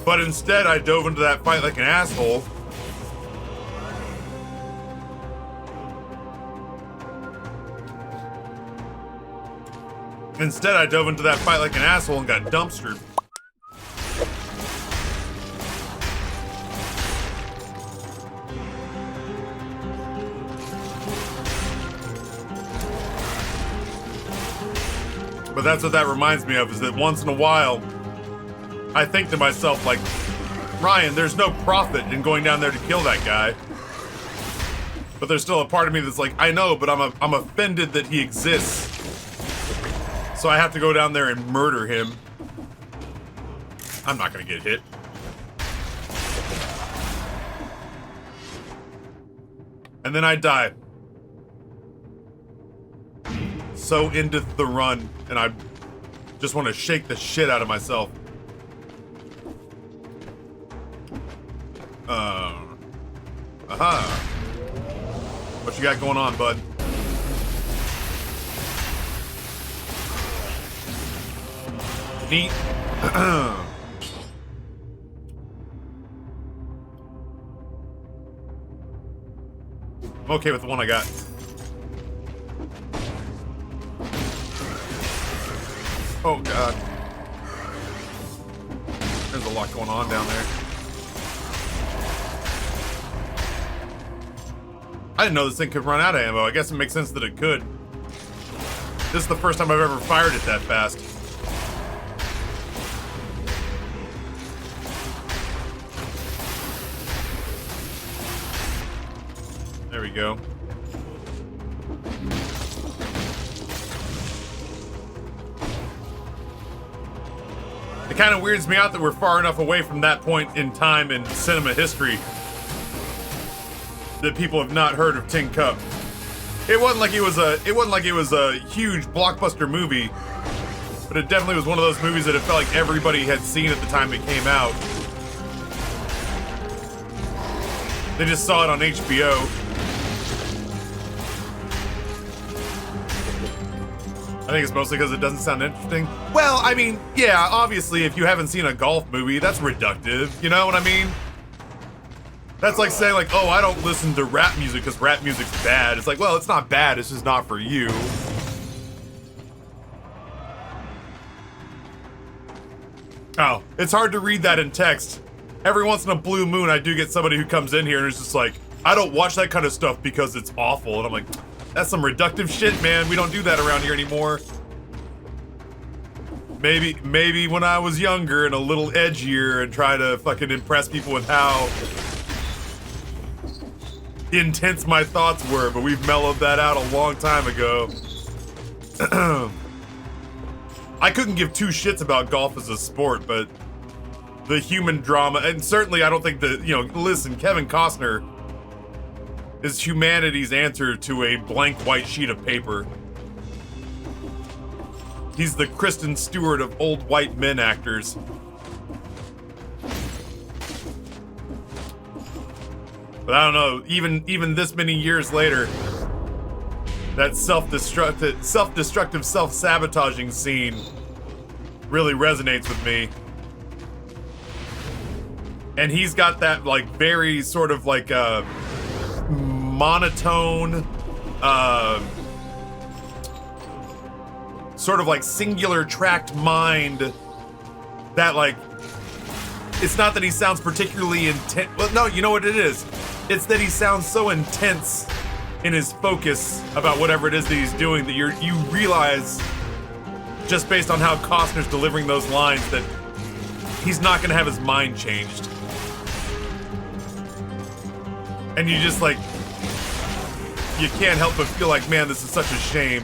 But instead, I dove into that fight like an asshole. Instead, I dove into that fight like an asshole and got dumpstered. But that's what that reminds me of, is that once in a while, I think to myself, like, Ryan, there's no profit in going down there to kill that guy. But there's still a part of me that's like, I know, but I'm offended that he exists. So I have to go down there and murder him. I'm not gonna get hit. And then I die. So into the run, and I just want to shake the shit out of myself. Aha. What you got going on, bud? Neat. I'm okay with the one I got. Oh god. There's a lot going on down there. I didn't know this thing could run out of ammo. I guess it makes sense that it could. This is the first time I've ever fired it that fast. There we go. It kind of weirds me out that we're far enough away from that point in time in cinema history that people have not heard of Tin Cup. It wasn't like it was a huge blockbuster movie, but it definitely was one of those movies that it felt like everybody had seen at the time it came out. They just saw it on HBO. I think it's mostly because it doesn't sound interesting. Well, I mean, yeah, obviously, if you haven't seen a golf movie, that's reductive. You know what I mean? That's like saying, like, oh, I don't listen to rap music because rap music's bad. It's like, well, it's not bad, it's just not for you. Oh, it's hard to read that in text. Every once in a blue moon, I do get somebody who comes in here and is just like, I don't watch that kind of stuff because it's awful. And I'm like, that's some reductive shit, man. We don't do that around here anymore. Maybe when I was younger and a little edgier and try to fucking impress people with how intense my thoughts were, but we've mellowed that out a long time ago. I couldn't give two shits about golf as a sport, but the human drama, and certainly I don't think that, you know, listen, Kevin Costner is humanity's answer to a blank white sheet of paper. He's the Kristen Stewart of old white men actors. But I don't know, even this many years later, that self-destructive, self-sabotaging scene really resonates with me. And he's got that, like, very sort of like monotone, sort of like singular tracked mind that, like, it's not that he sounds particularly intense. Well, no, you know what it is? It's that he sounds so intense in his focus about whatever it is that he's doing that you realize, just based on how Costner's delivering those lines, that he's not gonna have his mind changed. And you just, like, you can't help but feel like, man, this is such a shame.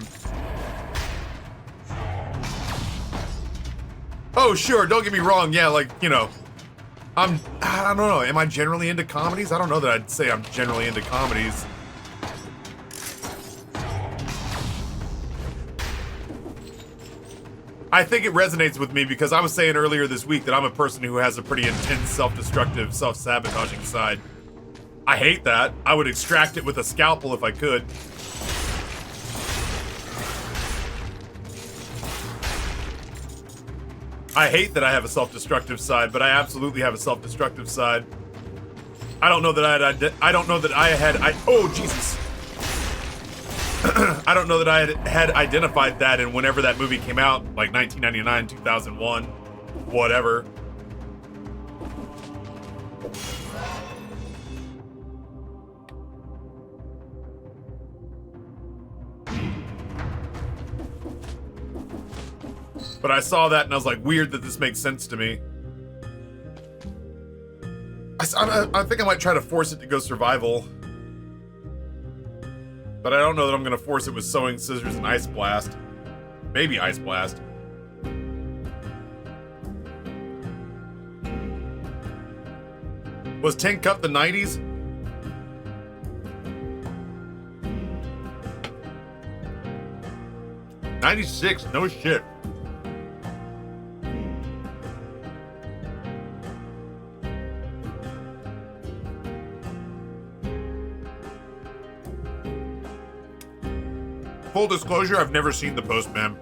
Oh, sure, don't get me wrong, yeah, like, you know, I don't know, am I generally into comedies? I don't know that I'd say I'm generally into comedies. I think it resonates with me because I was saying earlier this week that I'm a person who has a pretty intense, self-destructive, self-sabotaging side. I hate that. I would extract it with a scalpel if I could. I hate that I have a self-destructive side, but I absolutely have a self-destructive side. I don't know that oh Jesus. I don't know that I had identified that in whenever that movie came out, like 1999, 2001, whatever. But I saw that and I was like, weird that this makes sense to me. I think I might try to force it to go survival. But I don't know that I'm going to force it with sewing scissors and ice blast. Maybe ice blast. Was Tin Cup the 90s? '96, no shit. Full disclosure, I've never seen The Postman.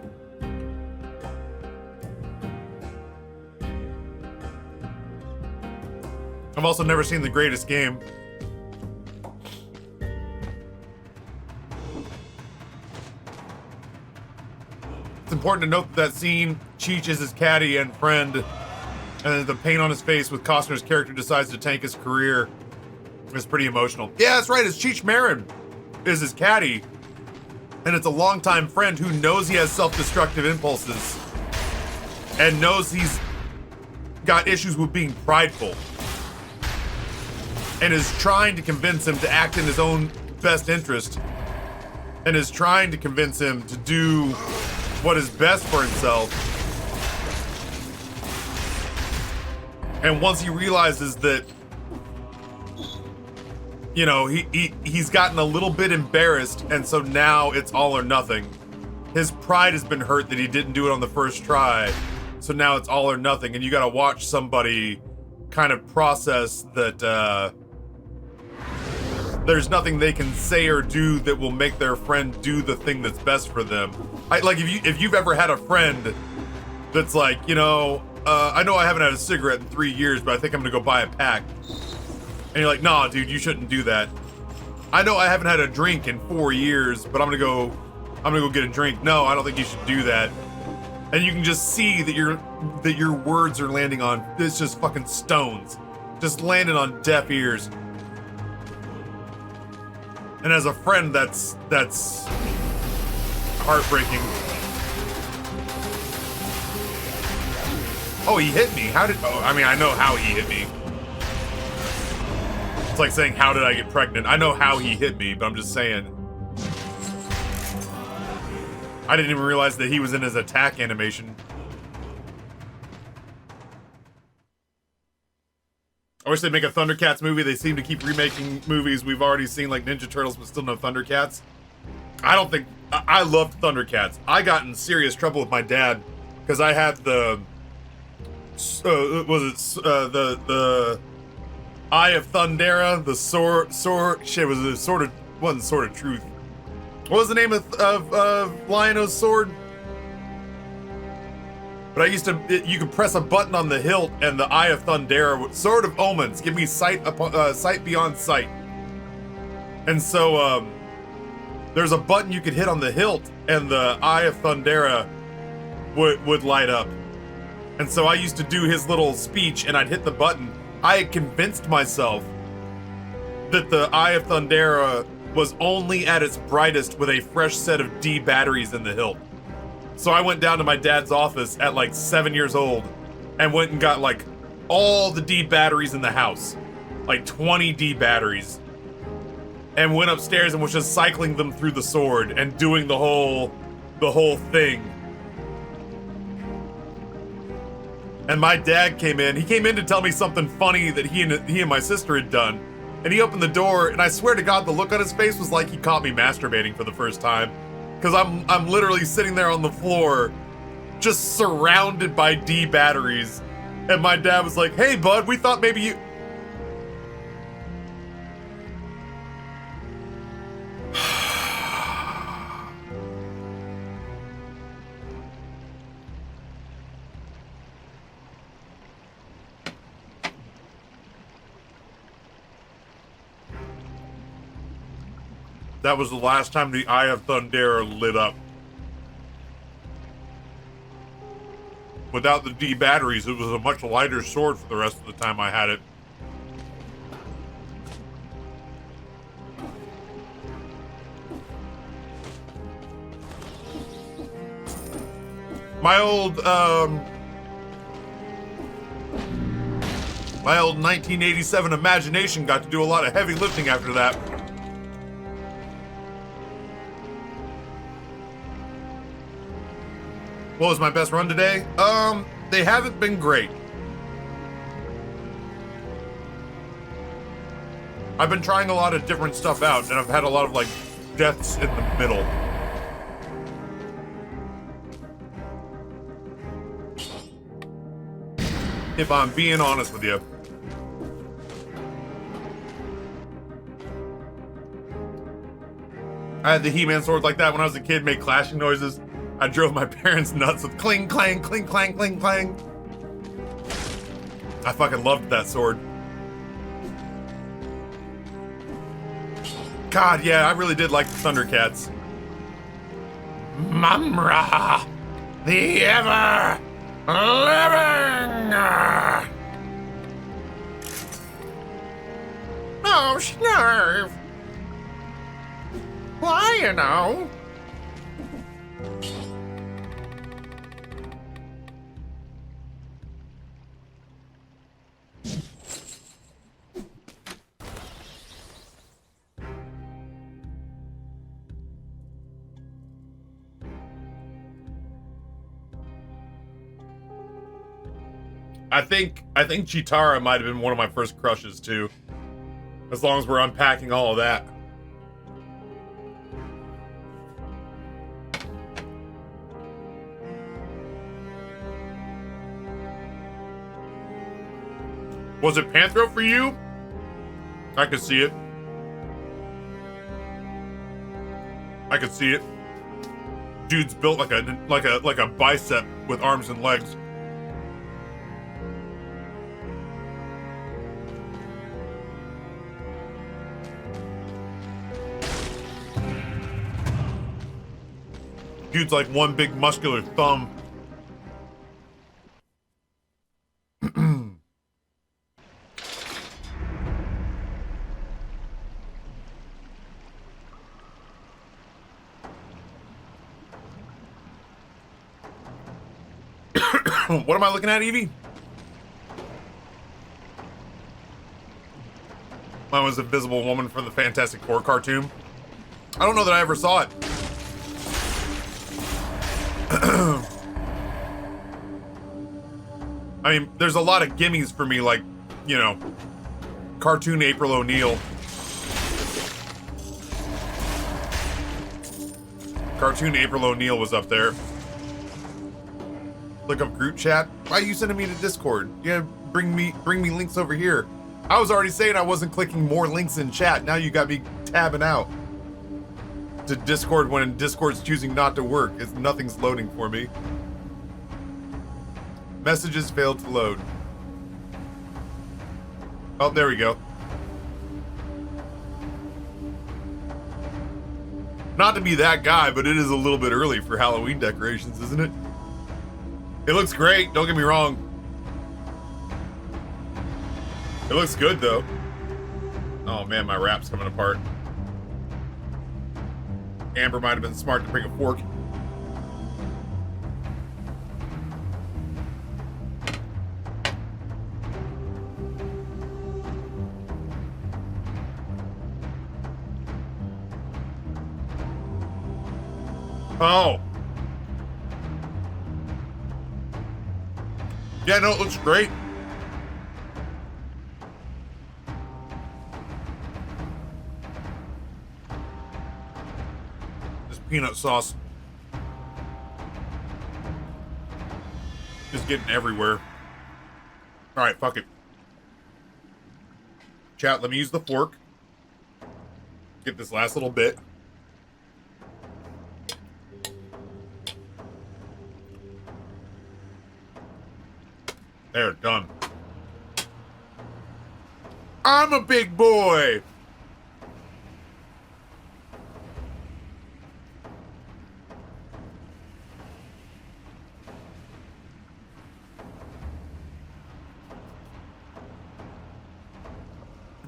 I've also never seen The Greatest Game. It's important to note that scene, Cheech is his caddy and friend, and the pain on his face with Costner's character decides to tank his career is pretty emotional. Yeah, that's right, it's Cheech Marin is his caddy. And it's a longtime friend who knows he has self-destructive impulses and knows he's got issues with being prideful and is trying to convince him to act in his own best interest and is trying to convince him to do what is best for himself. And once he realizes that, you know, he's gotten a little bit embarrassed, and so now it's all or nothing. His pride has been hurt that he didn't do it on the first try, so now it's all or nothing, and you gotta watch somebody kind of process that there's nothing they can say or do that will make their friend do the thing that's best for them. Like if you've ever had a friend that's like, you know, I know I haven't had a cigarette in 3 years, but I think I'm gonna go buy a pack. And you're like, nah, dude, you shouldn't do that. I know I haven't had a drink in 4 years, but I'm gonna go get a drink. No, I don't think you should do that. And you can just see that your words are landing on, it's just fucking stones. Just landing on deaf ears. And as a friend, that's heartbreaking. Oh, he hit me. I mean, I know how he hit me. It's like saying, how did I get pregnant? I know how he hit me, but I'm just saying. I didn't even realize that he was in his attack animation. I wish they'd make a Thundercats movie. They seem to keep remaking movies we've already seen, like Ninja Turtles, but still no Thundercats. I loved Thundercats. I got in serious trouble with my dad because I had the Eye of Thundera, the sword shit, was a sort of, wasn't Sword of Truth. What was the name of Lion-O's sword? But I used to, you could press a button on the hilt and the Eye of Thundera, Sword of Omens, give me sight beyond sight. And so, there's a button you could hit on the hilt and the Eye of Thundera would light up. And so I used to do his little speech and I'd hit the button. I had convinced myself that the Eye of Thundera was only at its brightest with a fresh set of D batteries in the hilt. So I went down to my dad's office at like 7 years old and went and got like all the D batteries in the house, like 20 D batteries, and went upstairs and was just cycling them through the sword and doing the whole thing. And my dad came in. He came in to tell me something funny that he and my sister had done. And he opened the door, and I swear to God, the look on his face was like he caught me masturbating for the first time. Because I'm literally sitting there on the floor, just surrounded by D batteries. And my dad was like, "Hey, bud, we thought maybe you..." That was the last time the Eye of Thundera lit up. Without the D batteries, it was a much lighter sword for the rest of the time I had it. My old 1987 imagination got to do a lot of heavy lifting after that. What was my best run today? They haven't been great. I've been trying a lot of different stuff out, and I've had a lot of, like, deaths in the middle. If I'm being honest with you. I had the He-Man sword like that when I was a kid, made clashing noises. I drove my parents nuts with cling, clang, cling, clang, cling, clang. I fucking loved that sword. God, yeah, I really did like the Thundercats. Mumra, the ever living. Oh, Snarf. Why, you know? I think Chitara might have been one of my first crushes too. As long as we're unpacking all of that. Was it Panthro for you? I could see it. I could see it. Dude's built like a bicep with arms and legs. Dude's like one big muscular thumb. What am I looking at, Evie? Mine was Invisible Woman from the Fantastic Four cartoon. I don't know that I ever saw it. I mean, there's a lot of gimmies for me, like, you know, cartoon April O'Neil. Cartoon April O'Neil was up there. Look up group chat. Why are you sending me to Discord? Yeah, bring me links over here. I was already saying I wasn't clicking more links in chat. Now you got me tabbing out to Discord when Discord's choosing not to work. Nothing's loading for me. Messages failed to load. Oh, there we go. Not to be that guy, but it is a little bit early for Halloween decorations, isn't it? It looks great, don't get me wrong. It looks good, though. Oh man, my wrap's coming apart. Amber might have been smart to bring a fork. Oh. Yeah, no, it looks great. This peanut sauce is getting everywhere. All right, fuck it. Chat, let me use the fork. Get this last little bit. There, done. I'm a big boy.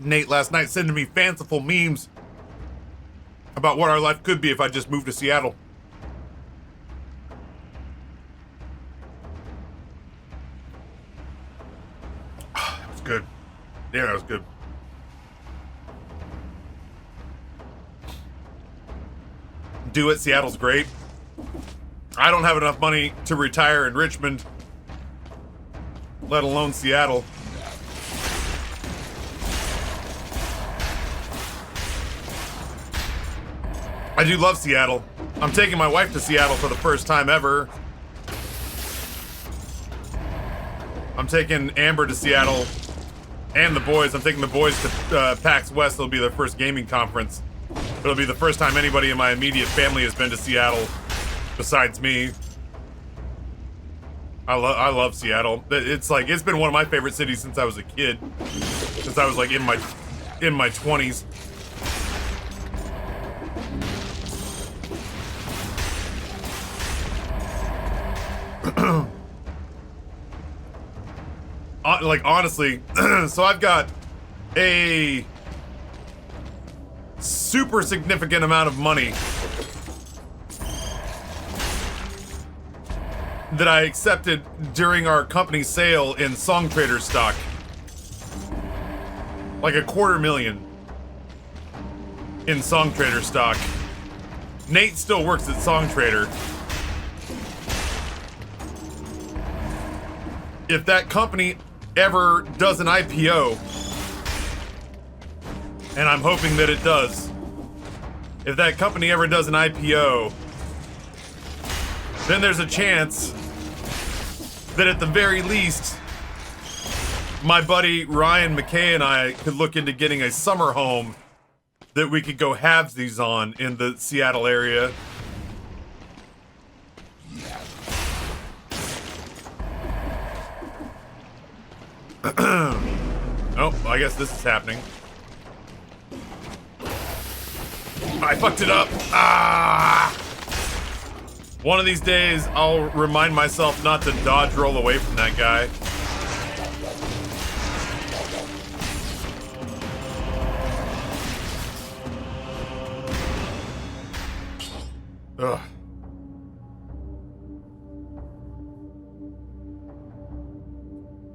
Nate last night sending me fanciful memes about what our life could be if I just moved to Seattle. That was good. Yeah, that was good. Do it. Seattle's great. I don't have enough money to retire in Richmond, let alone Seattle. I do love Seattle. I'm taking my wife to Seattle for the first time ever. I'm taking Amber to Seattle and the boys. I'm taking the boys to PAX West. It'll be their first gaming conference. It'll be the first time anybody in my immediate family has been to Seattle besides me. I love Seattle. It's like, it's been one of my favorite cities since I was a kid. Since I was like in my 20s. Like, honestly, so I've got a super significant amount of money that I accepted during our company sale in Song Trader stock. Like $250,000 in Song Trader stock. Nate still works at Song Trader. If that company ever does an IPO, and I'm hoping that it does, if that company ever does an IPO, then there's a chance that at the very least, my buddy Ryan McKay and I could look into getting a summer home that we could go halvesies on in the Seattle area. Oh, I guess this is happening. I fucked it up. Ah! One of these days, I'll remind myself not to dodge roll away from that guy. Ugh.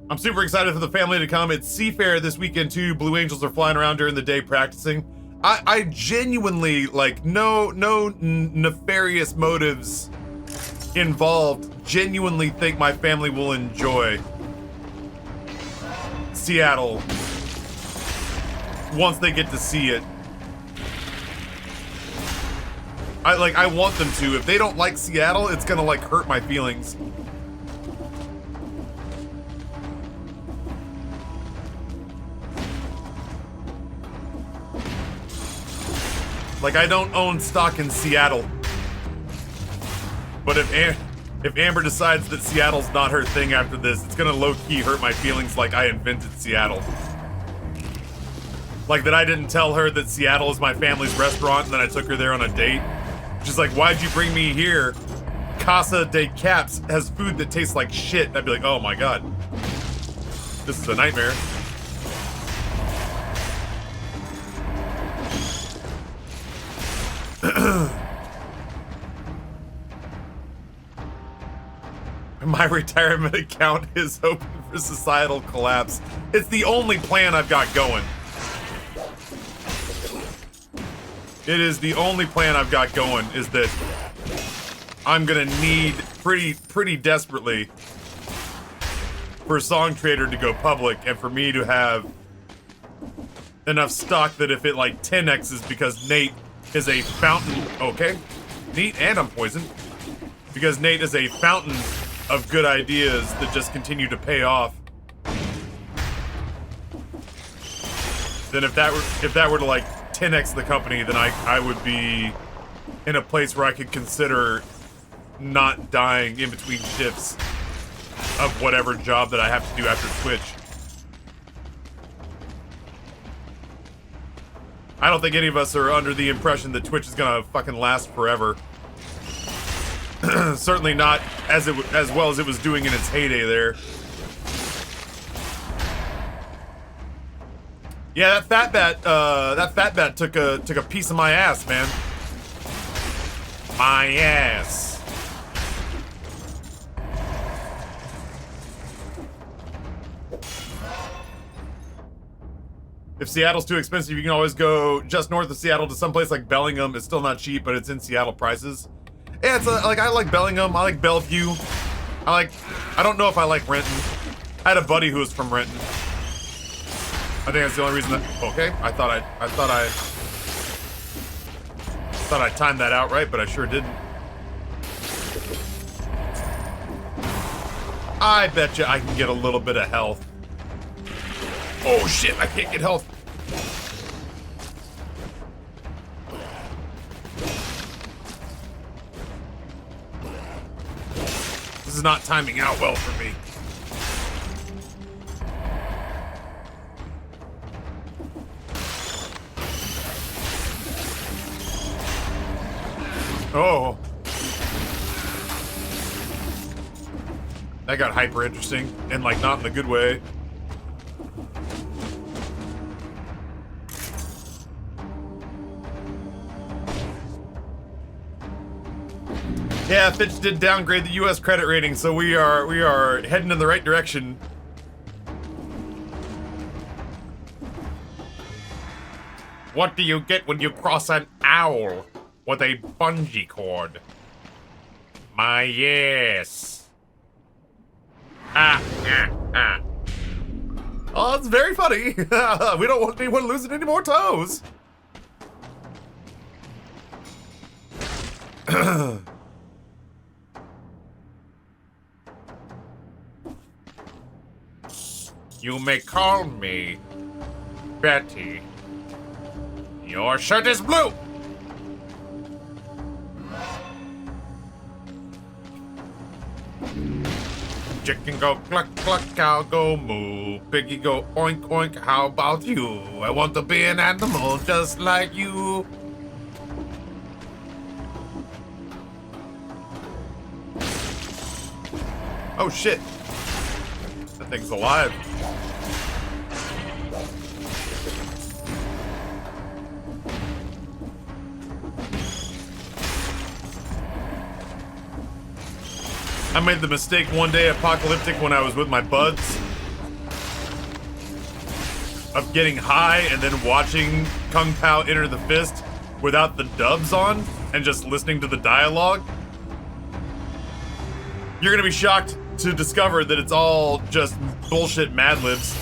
I'm super excited for the family to come. It's Seafair this weekend too. Blue Angels are flying around during the day practicing. I genuinely, like, no nefarious motives involved, genuinely think my family will enjoy Seattle once they get to see it. I want them to. If they don't like Seattle, it's gonna like hurt my feelings. Like, I don't own stock in Seattle. But if Amber decides that Seattle's not her thing after this, it's gonna low-key hurt my feelings like I invented Seattle. Like that I didn't tell her that Seattle is my family's restaurant and then I took her there on a date. She's like, why'd you bring me here? Casa de Caps has food that tastes like shit. I'd be like, oh my god. This is a nightmare. My retirement account is hoping for societal collapse. It's the only plan I've got going. It is the only plan I've got going, is that I'm gonna need pretty desperately for Song Trader to go public and for me to have enough stock that if it like 10x's because Nate is a fountain, okay, neat, and I'm poisoned, because Nate is a fountain of good ideas that just continue to pay off. Then if that were to like 10x the company, then I would be in a place where I could consider not dying in between shifts of whatever job that I have to do after Twitch. I don't think any of us are under the impression that Twitch is gonna fucking last forever. Certainly not as well as it was doing in its heyday there. Yeah, that fat bat took a piece of my ass, man. My ass. If Seattle's too expensive, you can always go just north of Seattle to someplace like Bellingham. It's still not cheap, but it's in Seattle prices. Yeah, it's like I like Bellingham. I like Bellevue. I don't know if I like Renton. I had a buddy who was from Renton. I think that's the only reason that. Okay, I thought I timed that out right, but I sure didn't. I bet you I can get a little bit of health. Oh shit, I can't get health. This is not timing out well for me. Oh. That got hyper interesting and like not in a good way. Yeah, Fitch did downgrade the US credit rating, so we are heading in the right direction. What do you get when you cross an owl with a bungee cord? My yes. Oh, it's very funny. We don't want anyone losing any more toes. You may call me Betty. Your shirt is blue. Chicken go cluck cluck, cow go moo, piggy go oink oink. How about you? I want to be an animal just like you. Oh shit. That thing's alive. I made the mistake one day, apocalyptic, when I was with my buds, of getting high and then watching Kung Pao enter the fist without the dubs on and just listening to the dialogue. You're gonna be shocked to discover that it's all just bullshit Mad Libs.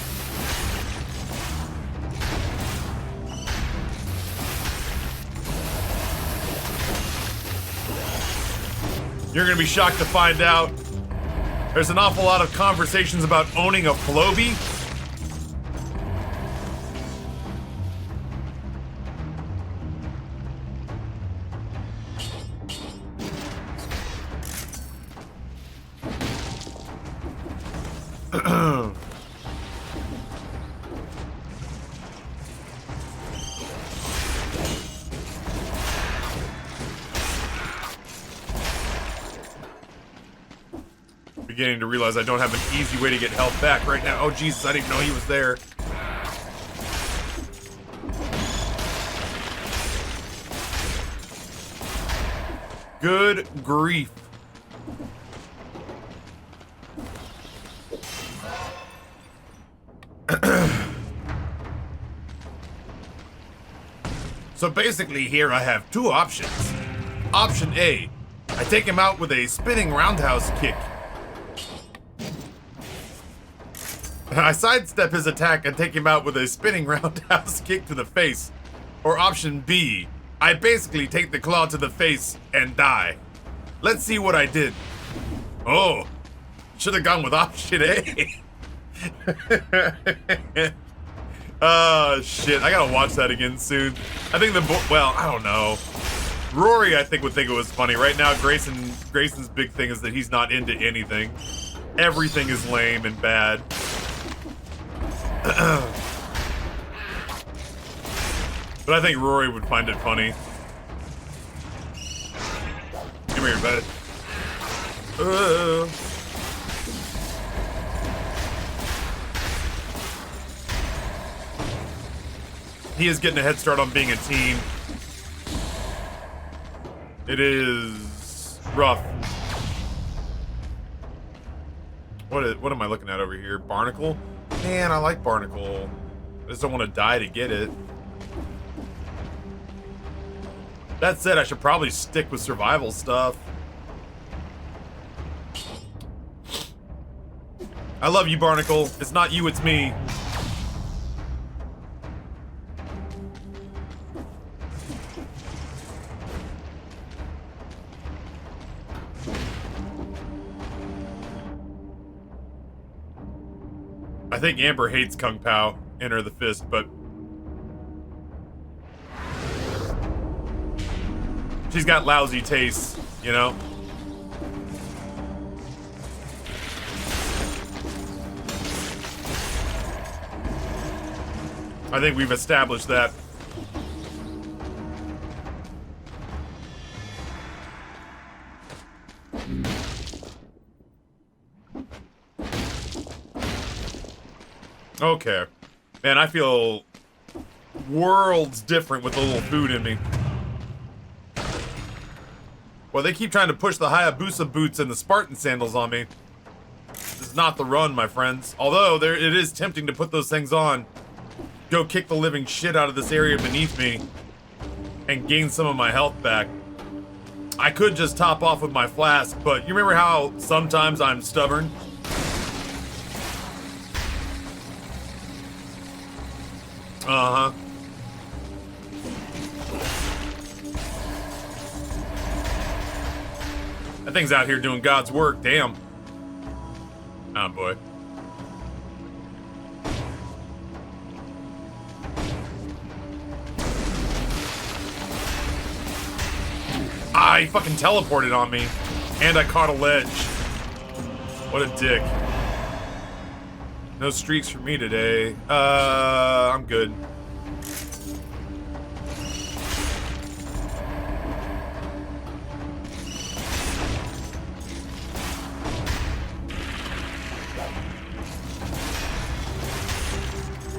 You're gonna be shocked to find out there's an awful lot of conversations about owning a Floby. Beginning to realize I don't have an easy way to get health back right now. Oh Jesus, I didn't know he was there. Good grief. So basically here I have two options. Option A, I take him out with a spinning roundhouse kick. I sidestep his attack and take him out with a spinning roundhouse kick to the face. Or option B, I basically take the claw to the face and die. Let's see what I did. Oh, should have gone with option A. Oh shit, I gotta watch that again soon. I think well, I don't know. Rory, I think, would think it was funny. Right now, Grayson's big thing is that he's not into anything. Everything is lame and bad. But I think Rory would find it funny. Come here, bud. He is getting a head start on being a teen. It is rough. What am I looking at over here? Barnacle? Man, I like Barnacle. I just don't want to die to get it. That said, I should probably stick with survival stuff. I love you, Barnacle. It's not you, it's me. I think Amber hates Kung Pao, Enter the Fist, but she's got lousy tastes, you know? I think we've established that. Okay. Man, I feel worlds different with a little food in me. Well, they keep trying to push the Hayabusa boots and the Spartan sandals on me. This is not the run, my friends. Although, it is tempting to put those things on. Go kick the living shit out of this area beneath me. And gain some of my health back. I could just top off with my flask, but you remember how sometimes I'm stubborn? Uh-huh. That thing's out here doing God's work, damn. Oh, boy. Ah, he fucking teleported on me. And I caught a ledge. What a dick. No streaks for me today. I'm good.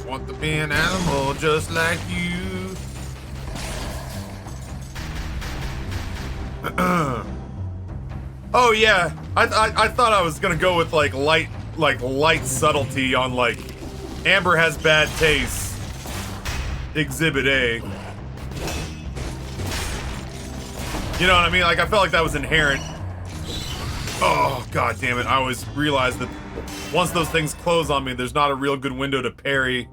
Want to be an animal just like you. Oh yeah, I thought I was gonna go with like light subtlety on like Amber has bad taste. Exhibit A. You know what I mean? Like I felt like that was inherent. Oh god damn it! I always realized that once those things close on me, there's not a real good window to parry.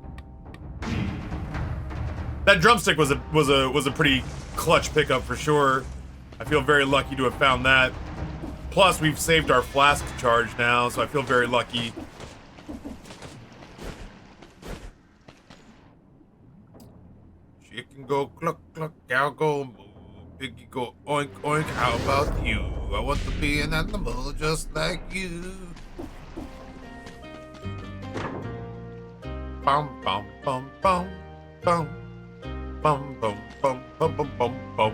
That drumstick was a pretty clutch pickup for sure. I feel very lucky to have found that. Plus, we've saved our flask charge now, so I feel very lucky. Chicken go cluck cluck, cow go moo, piggy go oink oink. How about you? I want to be an animal just like you. Bum bum bum bum bum bum bum bum bum bum bum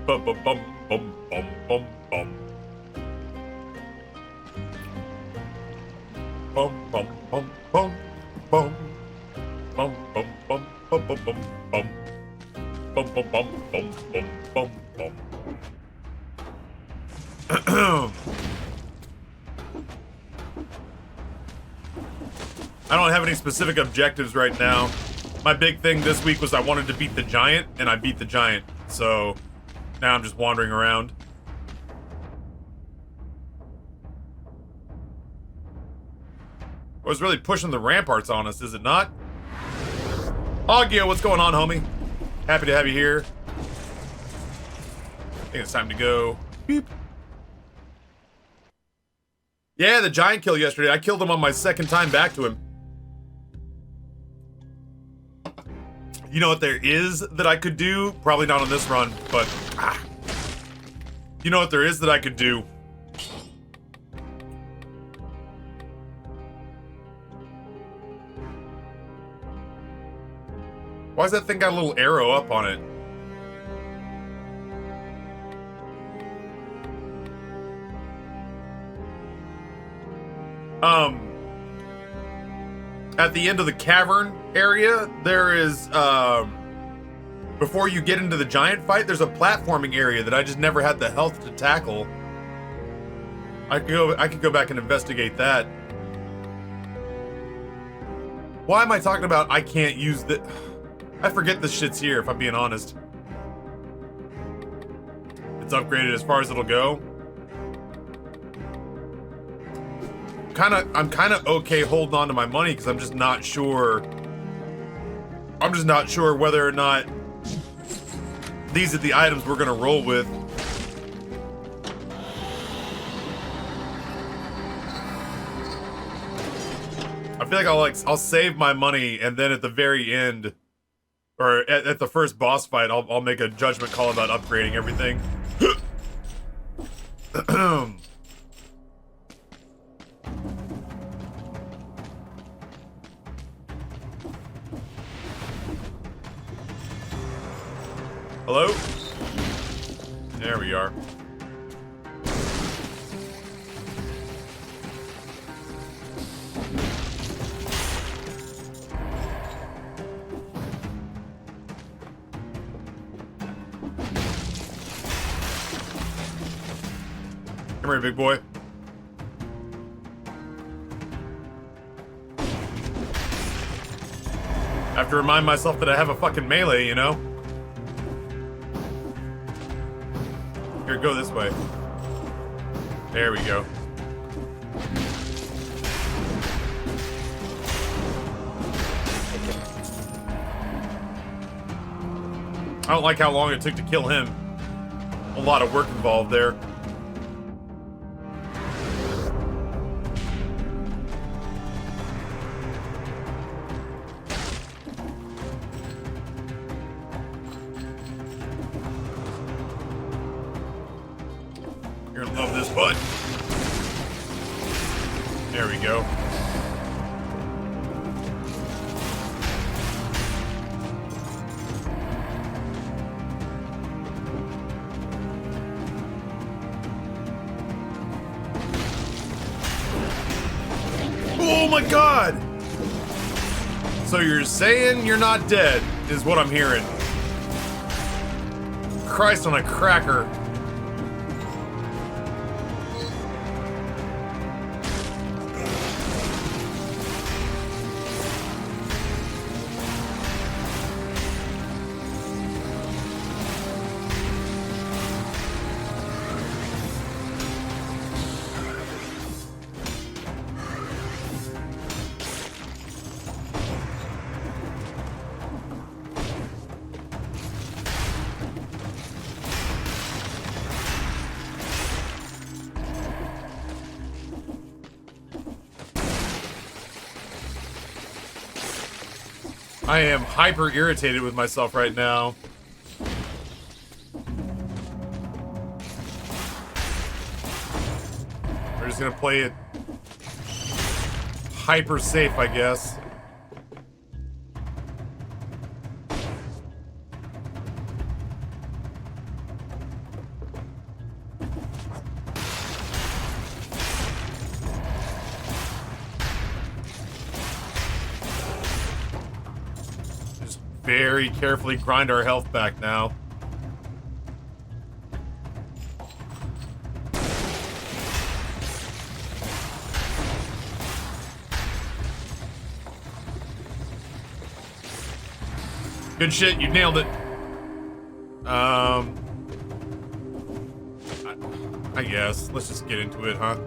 bum bum bum bum bum bum bum. Bum bum bum bum bum bum bum bum bum bum bum bum bum bum bum bum bum bum. I don't have any specific objectives right now. My big thing this week was I wanted to beat the giant, and I beat the giant. So now I'm just wandering around. I was really pushing the ramparts on us, is it not? Augio, what's going on, homie? Happy to have you here. I think it's time to go. Beep. Yeah, the giant kill yesterday. I killed him on my second time back to him. You know what there is that I could do? Probably not on this run, but... You know what there is that I could do? Why's that thing got a little arrow up on it? At the end of the cavern, area, there is, before you get into the giant fight, there's a platforming area that I just never had the health to tackle. I could go back and investigate that. Why am I talking about I can't use the... I forget this shit's here, if I'm being honest. It's upgraded as far as it'll go. I'm kind of okay holding on to my money because I'm just not sure. I'm just not sure whether or not these are the items we're gonna roll with. I feel like I'll save my money and then at the very end, or at the first boss fight, I'll make a judgment call about upgrading everything. Hello? There we are. Come here, big boy. I have to remind myself that I have a fucking melee, you know? Here, go this way. There we go. I don't like how long it took to kill him. A lot of work involved there. You're gonna love this bud. There we go. Oh my god! So you're saying you're not dead, is what I'm hearing. Christ on a cracker. I am hyper irritated with myself right now. We're just gonna play it hyper safe, I guess. Very carefully grind our health back now. Good shit, you nailed it. I guess. Let's just get into it, huh?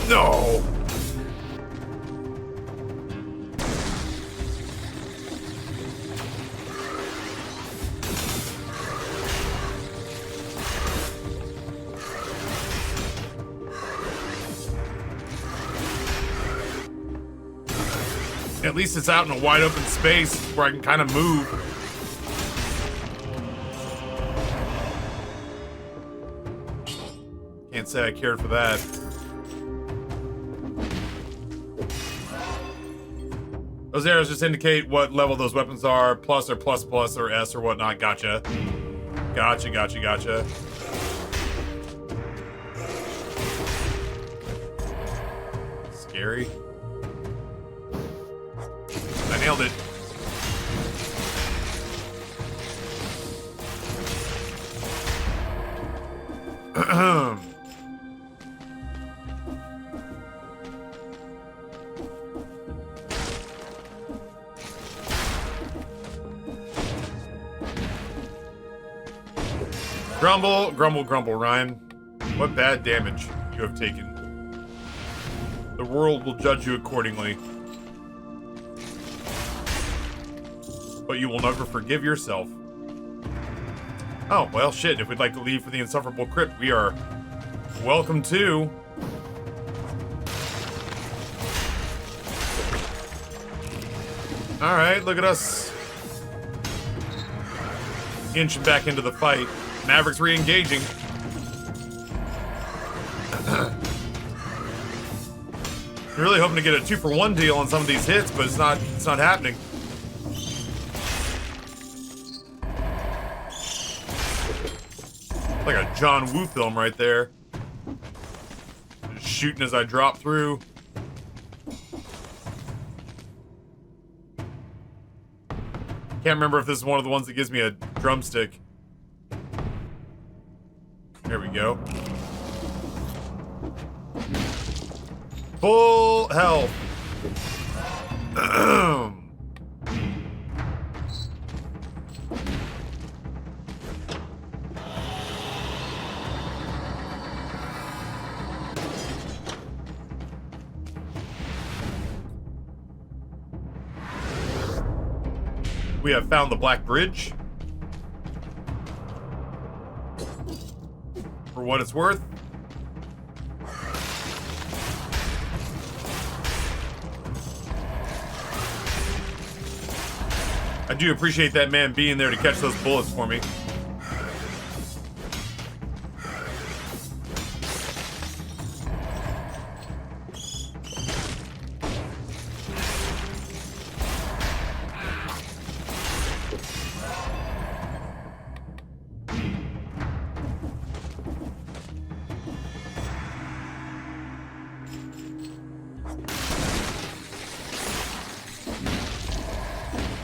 No! At least it's out in a wide open space where I can kind of move. Can't say I cared for that. Those arrows just indicate what level those weapons are, plus or plus plus or S or whatnot. Gotcha. Gotcha, gotcha, gotcha. scary. I nailed it. Grumble, grumble, grumble, Ryan. What bad damage you have taken. The world will judge you accordingly. But you will never forgive yourself. Oh, well, shit. If we'd like to leave for the insufferable crypt, we are welcome to. Alright, look at us. Inching back into the fight. Maverick's re-engaging. Really hoping to get a 2-for-1 deal on some of these hits, but it's not happening. Like a John Woo film right there. Just shooting as I drop through. Can't remember if this is one of the ones that gives me a drumstick. There we go. Full health. We have found the Black Bridge. For what it's worth. I do appreciate that man being there to catch those bullets for me.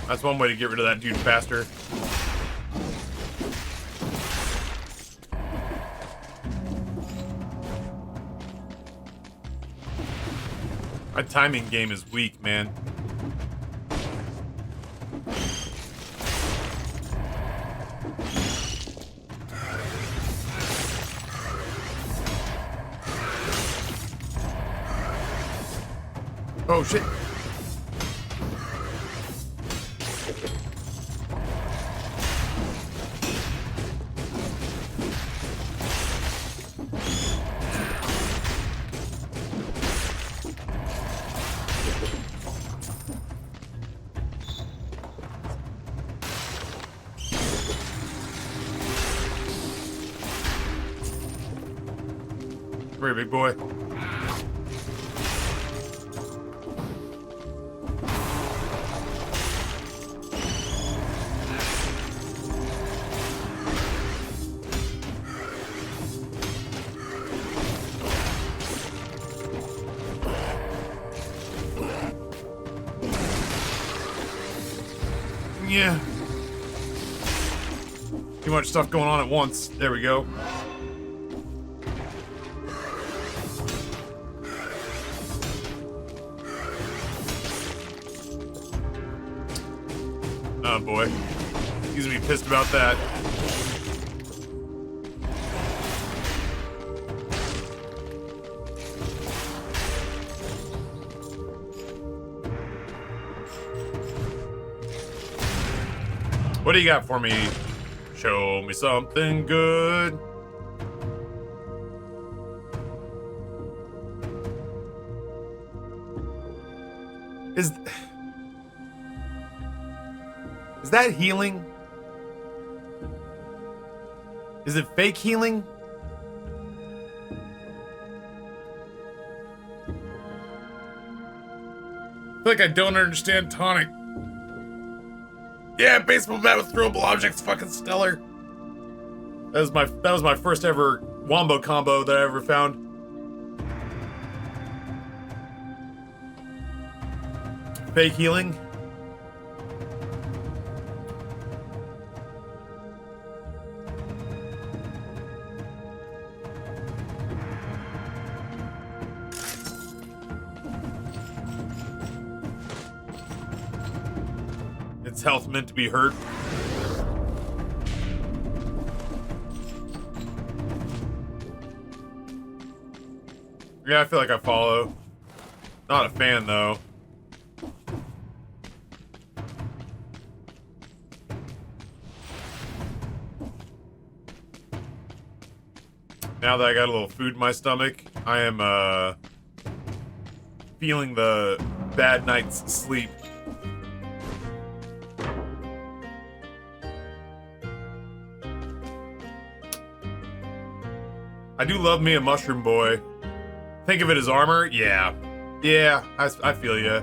That's one way to get rid of that dude faster. My timing game is weak, man. Oh, shit. Come here, big boy. Yeah. Too much stuff going on at once. There we go. Oh boy. He's gonna be pissed about that. What do you got for me? Show me something good. Is that healing? Is it fake healing? I feel like I don't understand tonic. Yeah, baseball bat with throwable objects, fucking stellar. That was my first ever wombo combo that I ever found. Fake healing? Its health meant to be hurt. Yeah, I feel like I follow. Not a fan, though. Now that I got a little food in my stomach, I am, feeling the bad night's sleep. I do love me a mushroom boy. Think of it as armor? Yeah. Yeah, I feel ya.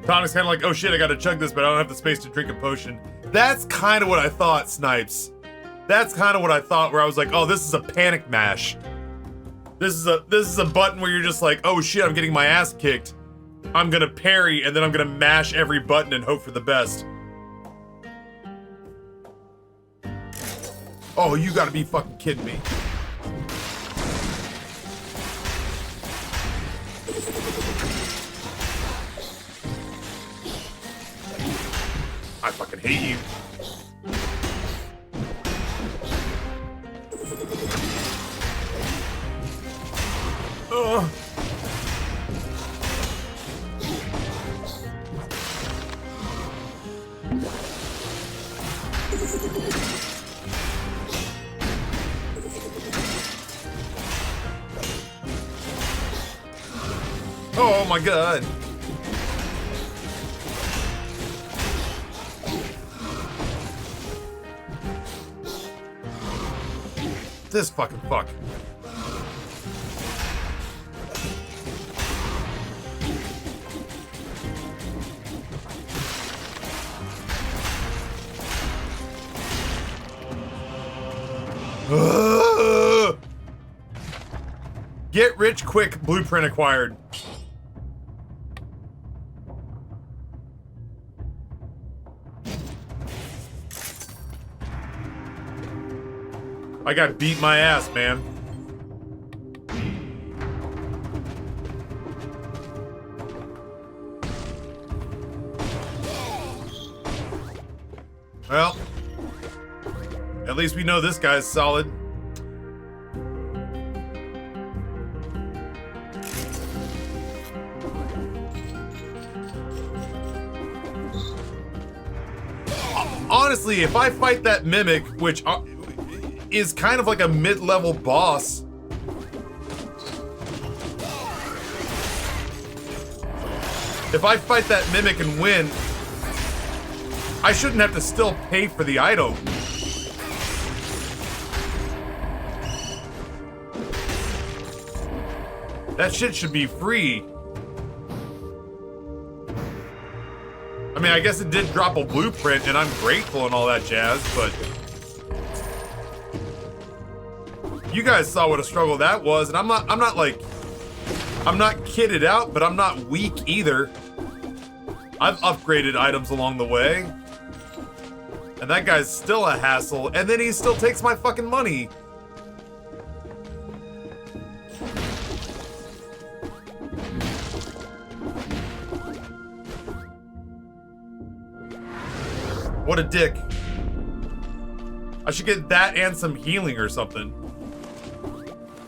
Tommy's kind of like, oh shit, I gotta chug this, but I don't have the space to drink a potion. That's kind of what I thought, Snipes. That's kind of what I thought, where I was like, oh, this is a panic mash. This is a button where you're just like, oh shit, I'm getting my ass kicked. I'm gonna parry, and then I'm gonna mash every button and hope for the best. Oh, you gotta be fucking kidding me. I fucking hate you. Ugh. Oh my god. This fucking fuck. Get rich quick blueprint acquired. I got beat my ass, man. Well, at least we know this guy's solid. Honestly, if I fight that mimic, which is kind of like a mid-level boss, if I fight that mimic and win, I shouldn't have to still pay for the item. That shit should be free. I mean, I guess it did drop a blueprint, and I'm grateful and all that jazz, but you guys saw what a struggle that was, and I'm not kitted out, but I'm not weak either. I've upgraded items along the way. And that guy's still a hassle, and then he still takes my fucking money. What a dick. I should get that and some healing or something.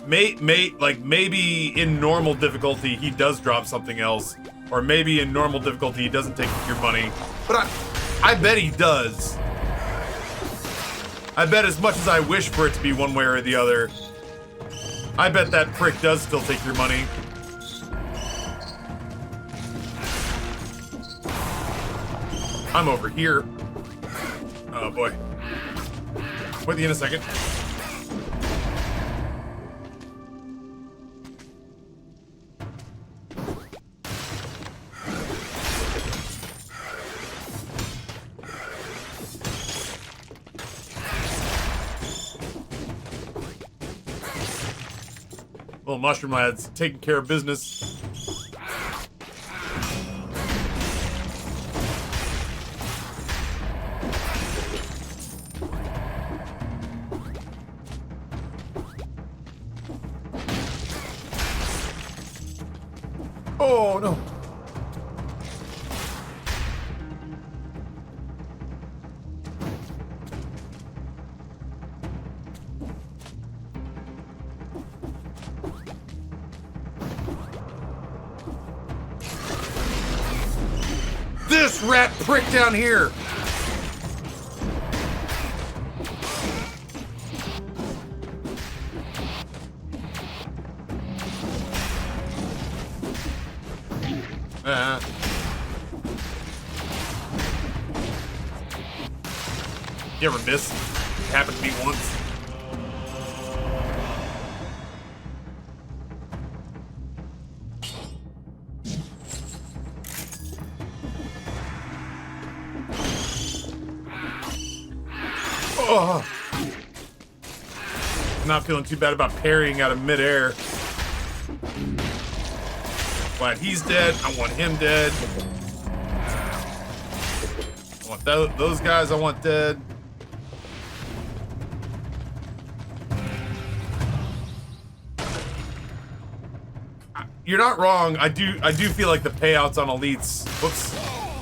Like maybe in normal difficulty he does drop something else, or maybe in normal difficulty he doesn't take your money. But I bet he does. I bet as much as I wish for it to be one way or the other, I bet that prick does still take your money. I'm over here. Oh boy. With you in a second. Little mushroom lad's taking care of business. Oh no. This rat prick down here. You ever miss? It happened to me once. Oh. Not feeling too bad about parrying out of midair. Glad he's dead. I want him dead. I want those guys I want dead. You're not wrong. I do feel like the payouts on elites. Whoops.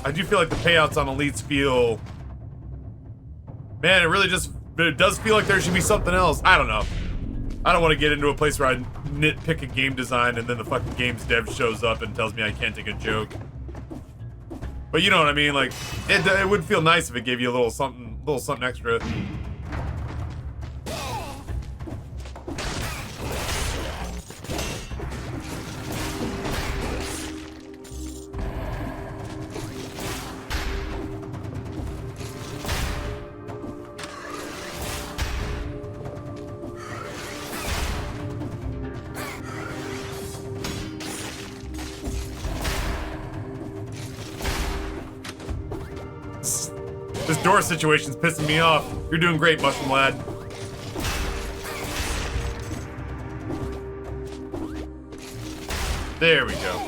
I do feel like the payouts on elites feel. Man, it does feel like there should be something else. I don't know. I don't want to get into a place where I nitpick a game design and then the fucking game's dev shows up and tells me I can't take a joke. But you know what I mean? Like, it would feel nice if it gave you a little something extra. This door situation's pissing me off. You're doing great, Mushroom Lad. There we go.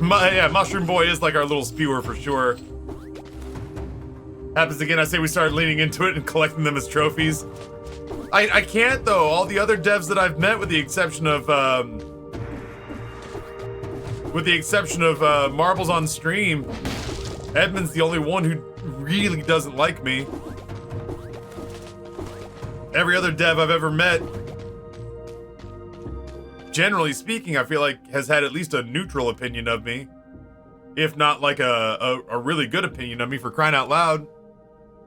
Yeah, Mushroom Boy is like our little spewer for sure. Happens again, I say we start leaning into it and collecting them as trophies. I can't though. All the other devs that I've met, with the exception of Marbles on Stream, Edmund's the only one who really doesn't like me. Every other dev I've ever met, generally speaking, I feel like has had at least a neutral opinion of me, if not like a really good opinion of me. For crying out loud.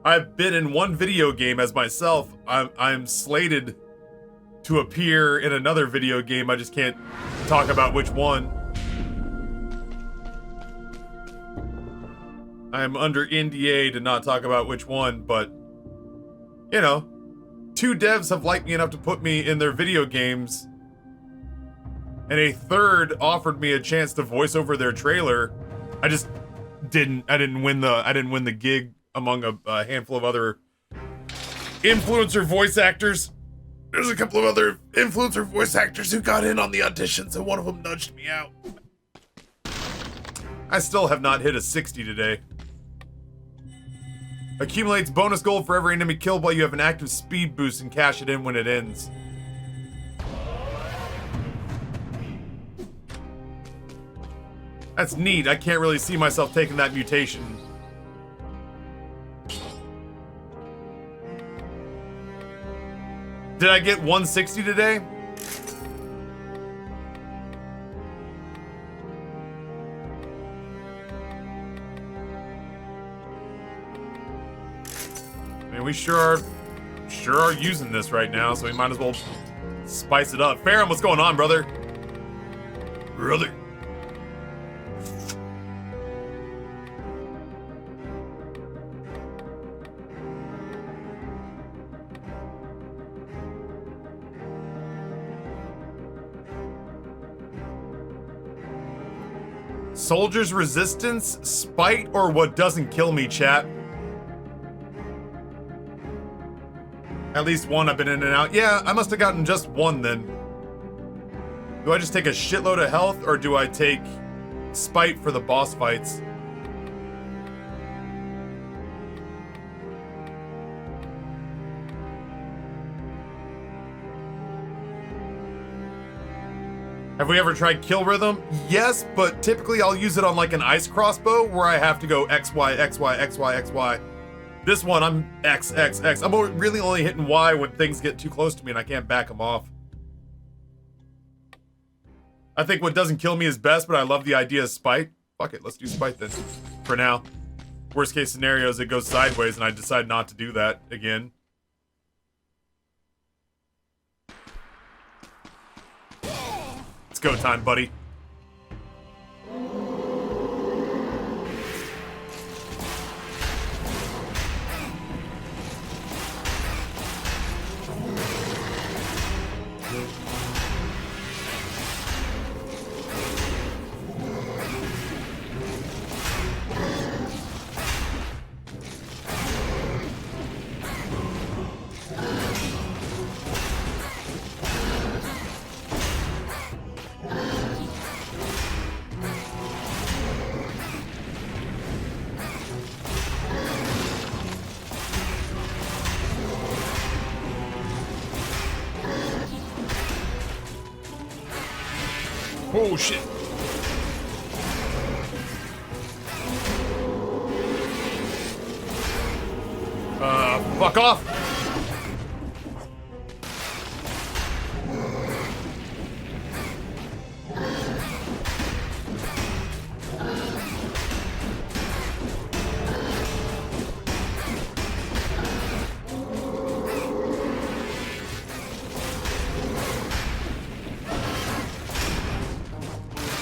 I've been in one video game as myself. I'm slated to appear in another video game. I just can't talk about which one. I'm under NDA to not talk about which one, but you know, 2 devs have liked me enough to put me in their video games, and a third offered me a chance to voice over their trailer. I didn't win the gig among a handful of other influencer voice actors. There's a couple of other influencer voice actors who got in on the auditions, and one of them nudged me out. I still have not hit a 60 today. Accumulates bonus gold for every enemy killed while you have an active speed boost, and cash it in when it ends. That's neat. I can't really see myself taking that mutation. Did I get 160 today? I mean, we sure are using this right now, so we might as well spice it up. Farron, what's going on, brother? Brother. Soldier's resistance, spite, or what doesn't kill me, chat? At least one I've been in and out. Yeah, I must have gotten just one then. Do I just take a shitload of health, or do I take spite for the boss fights? Have we ever tried kill rhythm? Yes, but typically I'll use it on like an ice crossbow where I have to go X, Y, X, Y, X, Y, X, Y. This one, I'm X, X, X. I'm really only hitting Y when things get too close to me and I can't back them off. I think what doesn't kill me is best, but I love the idea of spite. Fuck it, let's do spite then, for now. Worst case scenario is it goes sideways and I decide not to do that again. It's go time, buddy. Oh shit. Fuck off.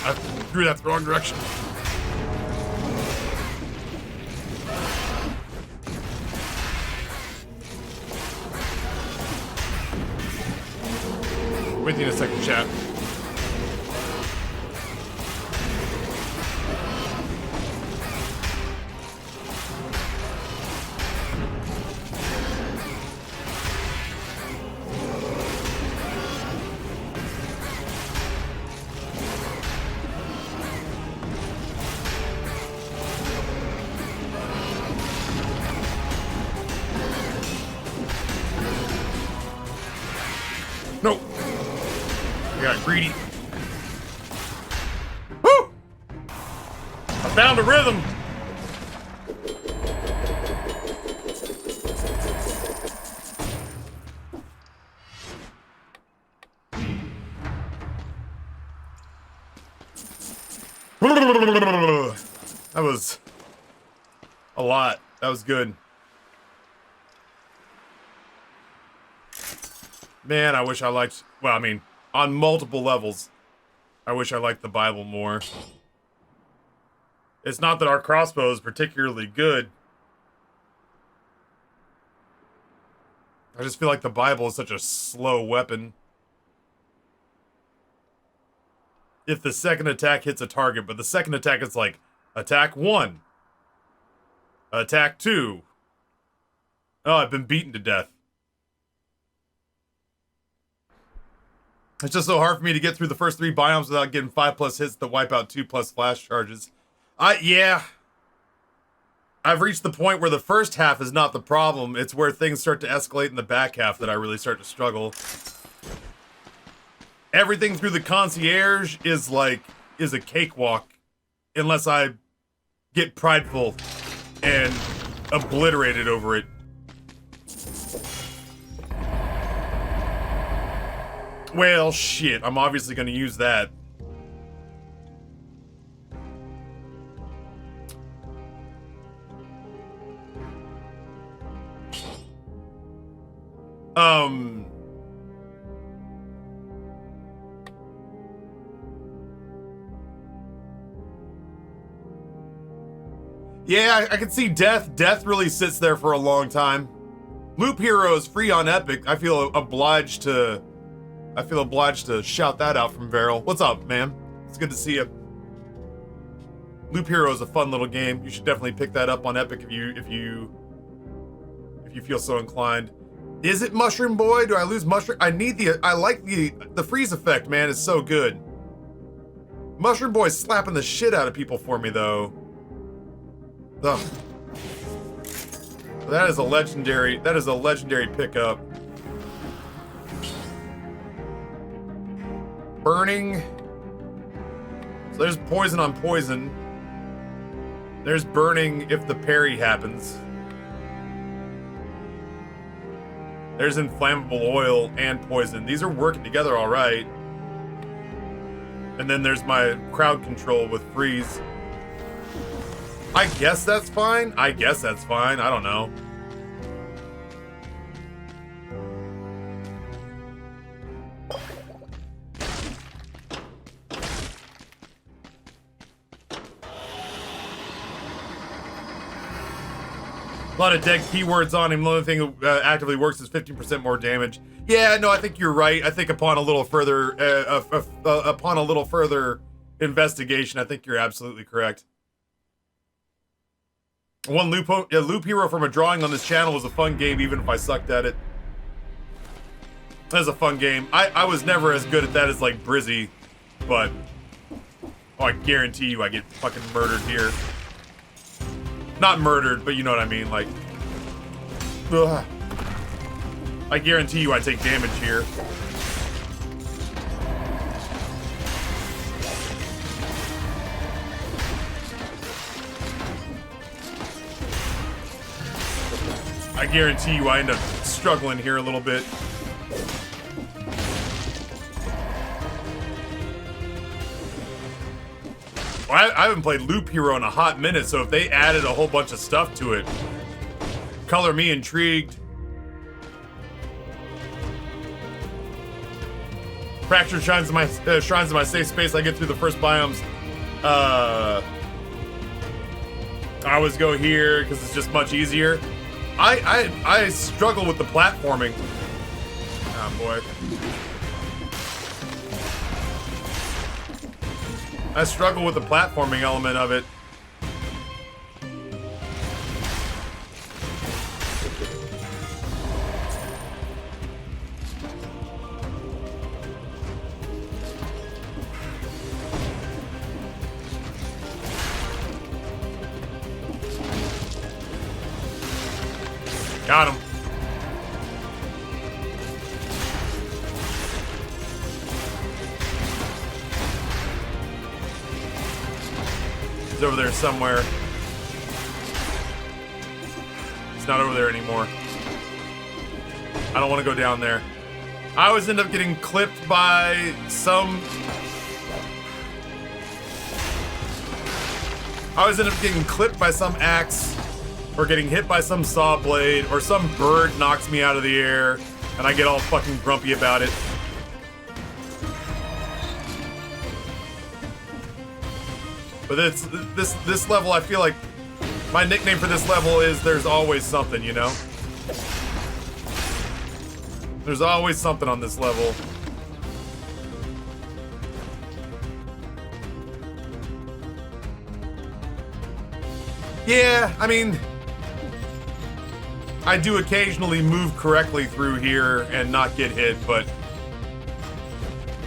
I threw that the wrong direction. With you in a second, chat. No. I got greedy. Woo! I found a rhythm. That was a lot. That was good. Man, I wish I liked, well, I mean, on multiple levels, I wish I liked the Bible more. It's not that our crossbow is particularly good. I just feel like the Bible is such a slow weapon. If the second attack hits a target, but the second attack is like, attack 1. Attack 2. Oh, I've been beaten to death. It's just so hard for me to get through the first 3 biomes without getting 5+ hits to wipe out 2+ flash charges. Yeah. I've reached the point where the first half is not the problem. It's where things start to escalate in the back half that I really start to struggle. Everything through the concierge is a cakewalk. Unless I get prideful and obliterated over it. Well, shit. I'm obviously going to use that. Yeah, I can see Death. Death really sits there for a long time. Loop Hero is free on Epic. I feel obliged to shout that out from Varel. What's up, man? It's good to see you. Loop Hero is a fun little game. You should definitely pick that up on Epic if you feel so inclined. Is it Mushroom Boy? Do I lose Mushroom? I like the freeze effect, man. It's so good. Mushroom Boy's slapping the shit out of people for me, though. Ugh. That is a legendary pickup. Burning. So there's poison on poison. There's burning if the parry happens. There's inflammable oil and poison. These are working together all right. And then there's my crowd control with freeze. I guess that's fine. I don't know. A lot of dead keywords on him. The only thing that actively works is 15% more damage. Yeah, no, I think you're right. I think upon a little further investigation, I think you're absolutely correct. One Loop Hero from a drawing on this channel was a fun game, even if I sucked at it. That was a fun game. I was never as good at that as like Brizzy, but I guarantee you I get fucking murdered here. Not murdered, but you know what I mean, like... Ugh. I guarantee you I take damage here. I guarantee you I end up struggling here a little bit. I haven't played Loop Hero in a hot minute, so if they added a whole bunch of stuff to it, color me intrigued. Fractured shrines in my safe space. I get through the first biomes. I always go here because it's just much easier. I struggle with the platforming. Oh boy. I struggle with the platforming element of it. Got him. He's over there somewhere. He's not over there anymore. I don't want to go down there. I always end up getting clipped by some... axe, or getting hit by some saw blade, or some bird knocks me out of the air, and I get all fucking grumpy about it. But this level, I feel like my nickname for this level is there's always something, you know? There's always something on this level. Yeah, I mean, I do occasionally move correctly through here and not get hit, but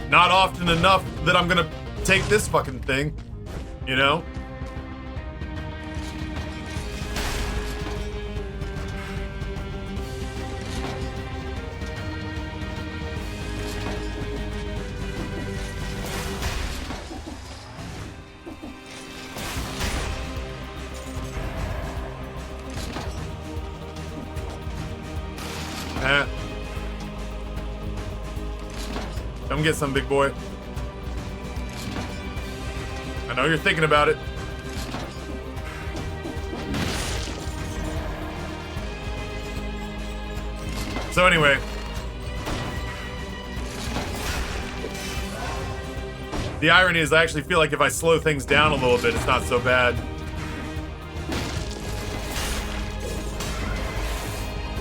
not often enough that I'm gonna take this fucking thing, you know? Come get some, big boy. I know you're thinking about it. So anyway. The irony is I actually feel like if I slow things down a little bit, it's not so bad.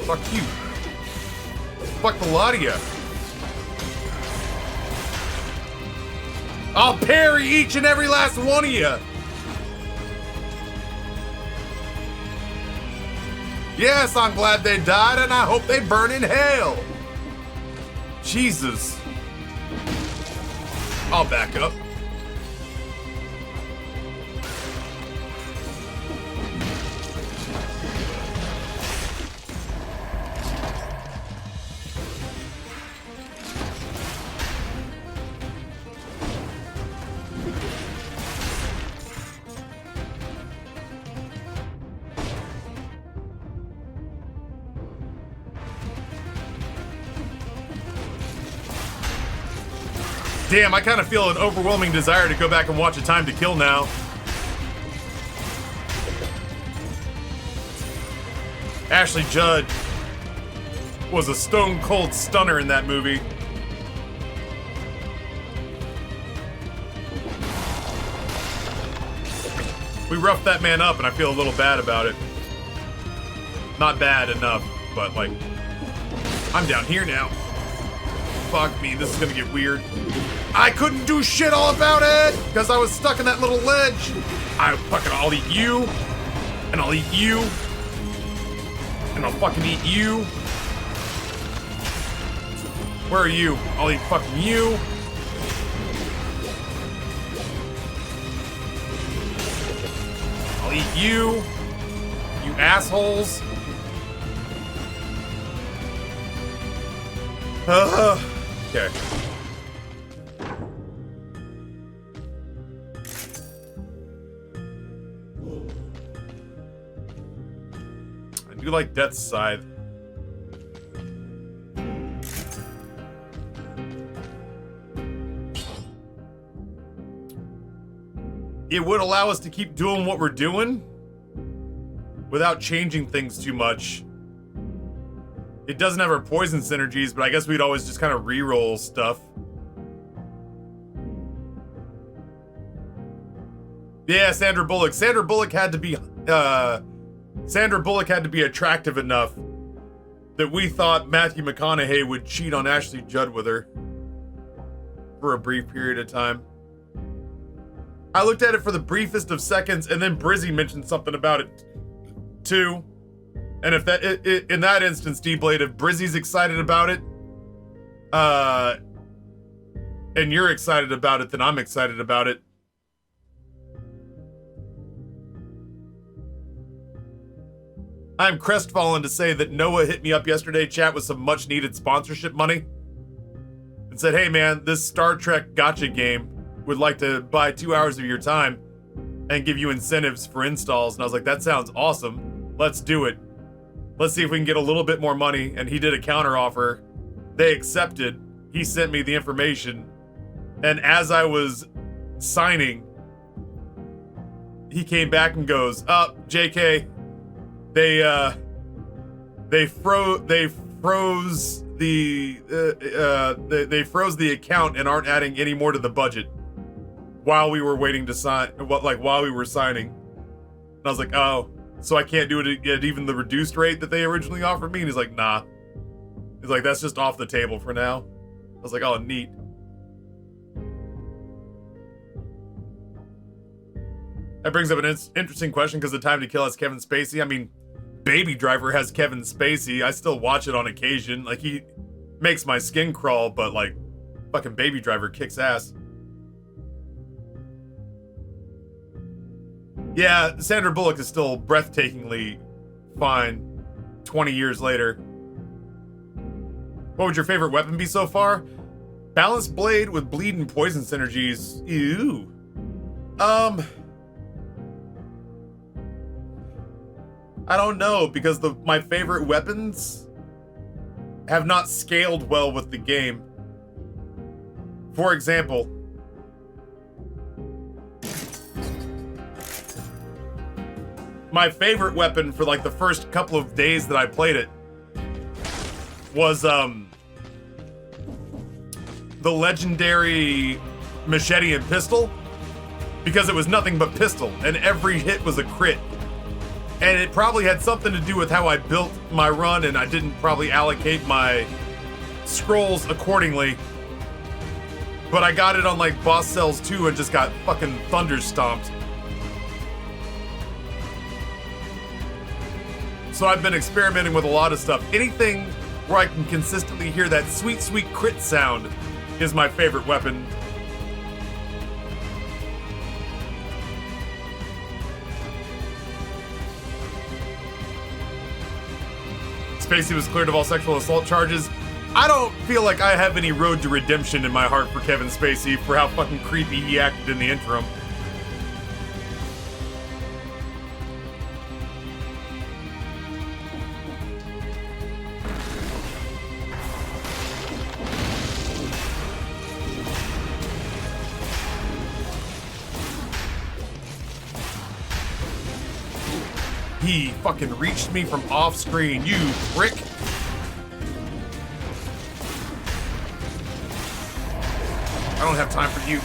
Fuck you. Fuck the lot of you. I'll parry each and every last one of you. Yes, I'm glad they died, and I hope they burn in hell. Jesus. I'll back up. Damn, I kind of feel an overwhelming desire to go back and watch A Time to Kill now. Ashley Judd was a stone cold stunner in that movie. We roughed that man up and I feel a little bad about it. Not bad enough, but like, I'm down here now. Fuck me, this is gonna get weird. I couldn't do shit all about it because I was stuck in that little ledge. I'll eat you, and I'll eat you, and I'll fucking eat you. Where are you? I'll eat fucking you. I'll eat you. You assholes. Okay. I do like Death's Scythe. It would allow us to keep doing what we're doing without changing things too much. It doesn't have our poison synergies, but I guess we'd always just kind of re-roll stuff. Yeah, Sandra Bullock. Sandra Bullock had to be attractive enough that we thought Matthew McConaughey would cheat on Ashley Judd with her for a brief period of time. I looked at it for the briefest of seconds, and then Brizzy mentioned something about it too. And if that, in that instance, D-Blade, if Brizzy's excited about it, and you're excited about it, then I'm excited about it. I'm crestfallen to say that Noah hit me up yesterday, chat, with some much needed sponsorship money and said, hey man, this Star Trek gotcha game would like to buy 2 hours of your time and give you incentives for installs. And I was like, that sounds awesome. Let's do it. Let's see if we can get a little bit more money. And he did a counter offer. They accepted. He sent me the information. And as I was signing, he came back and goes, JK, they froze the account and aren't adding any more to the budget while we were waiting to sign, while we were signing. And I was like, oh, so I can't do it at even the reduced rate that they originally offered me? And he's like, nah. He's like, that's just off the table for now. I was like, oh, neat. That brings up an interesting question, because The Time to Kill has Kevin Spacey. I mean, Baby Driver has Kevin Spacey. I still watch it on occasion. Like, he makes my skin crawl, but like, fucking Baby Driver kicks ass. Yeah, Sandra Bullock is still breathtakingly fine 20 years later. What would your favorite weapon be so far? Balanced blade with bleed and poison synergies. Ew. I don't know, because my favorite weapons have not scaled well with the game. For example, my favorite weapon for like the first couple of days that I played it was the legendary machete and pistol, because it was nothing but pistol and every hit was a crit. And it probably had something to do with how I built my run, and I didn't probably allocate my scrolls accordingly. But I got it on like boss cells 2 and just got fucking thunder stomped. So I've been experimenting with a lot of stuff. Anything where I can consistently hear that sweet, sweet crit sound is my favorite weapon. Spacey was cleared of all sexual assault charges. I don't feel like I have any road to redemption in my heart for Kevin Spacey for how fucking creepy he acted in the interim. He fucking reached me from off screen, you prick. I don't have time for you.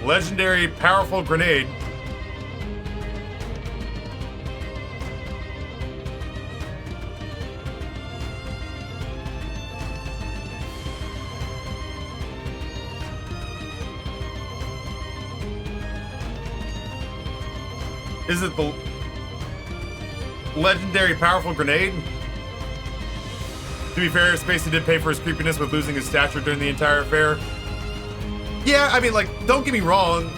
Legendary powerful grenade. Is it the legendary powerful grenade? To be fair, Spacey did pay for his creepiness with losing his stature during the entire affair. Yeah, I mean, like, don't get me wrong.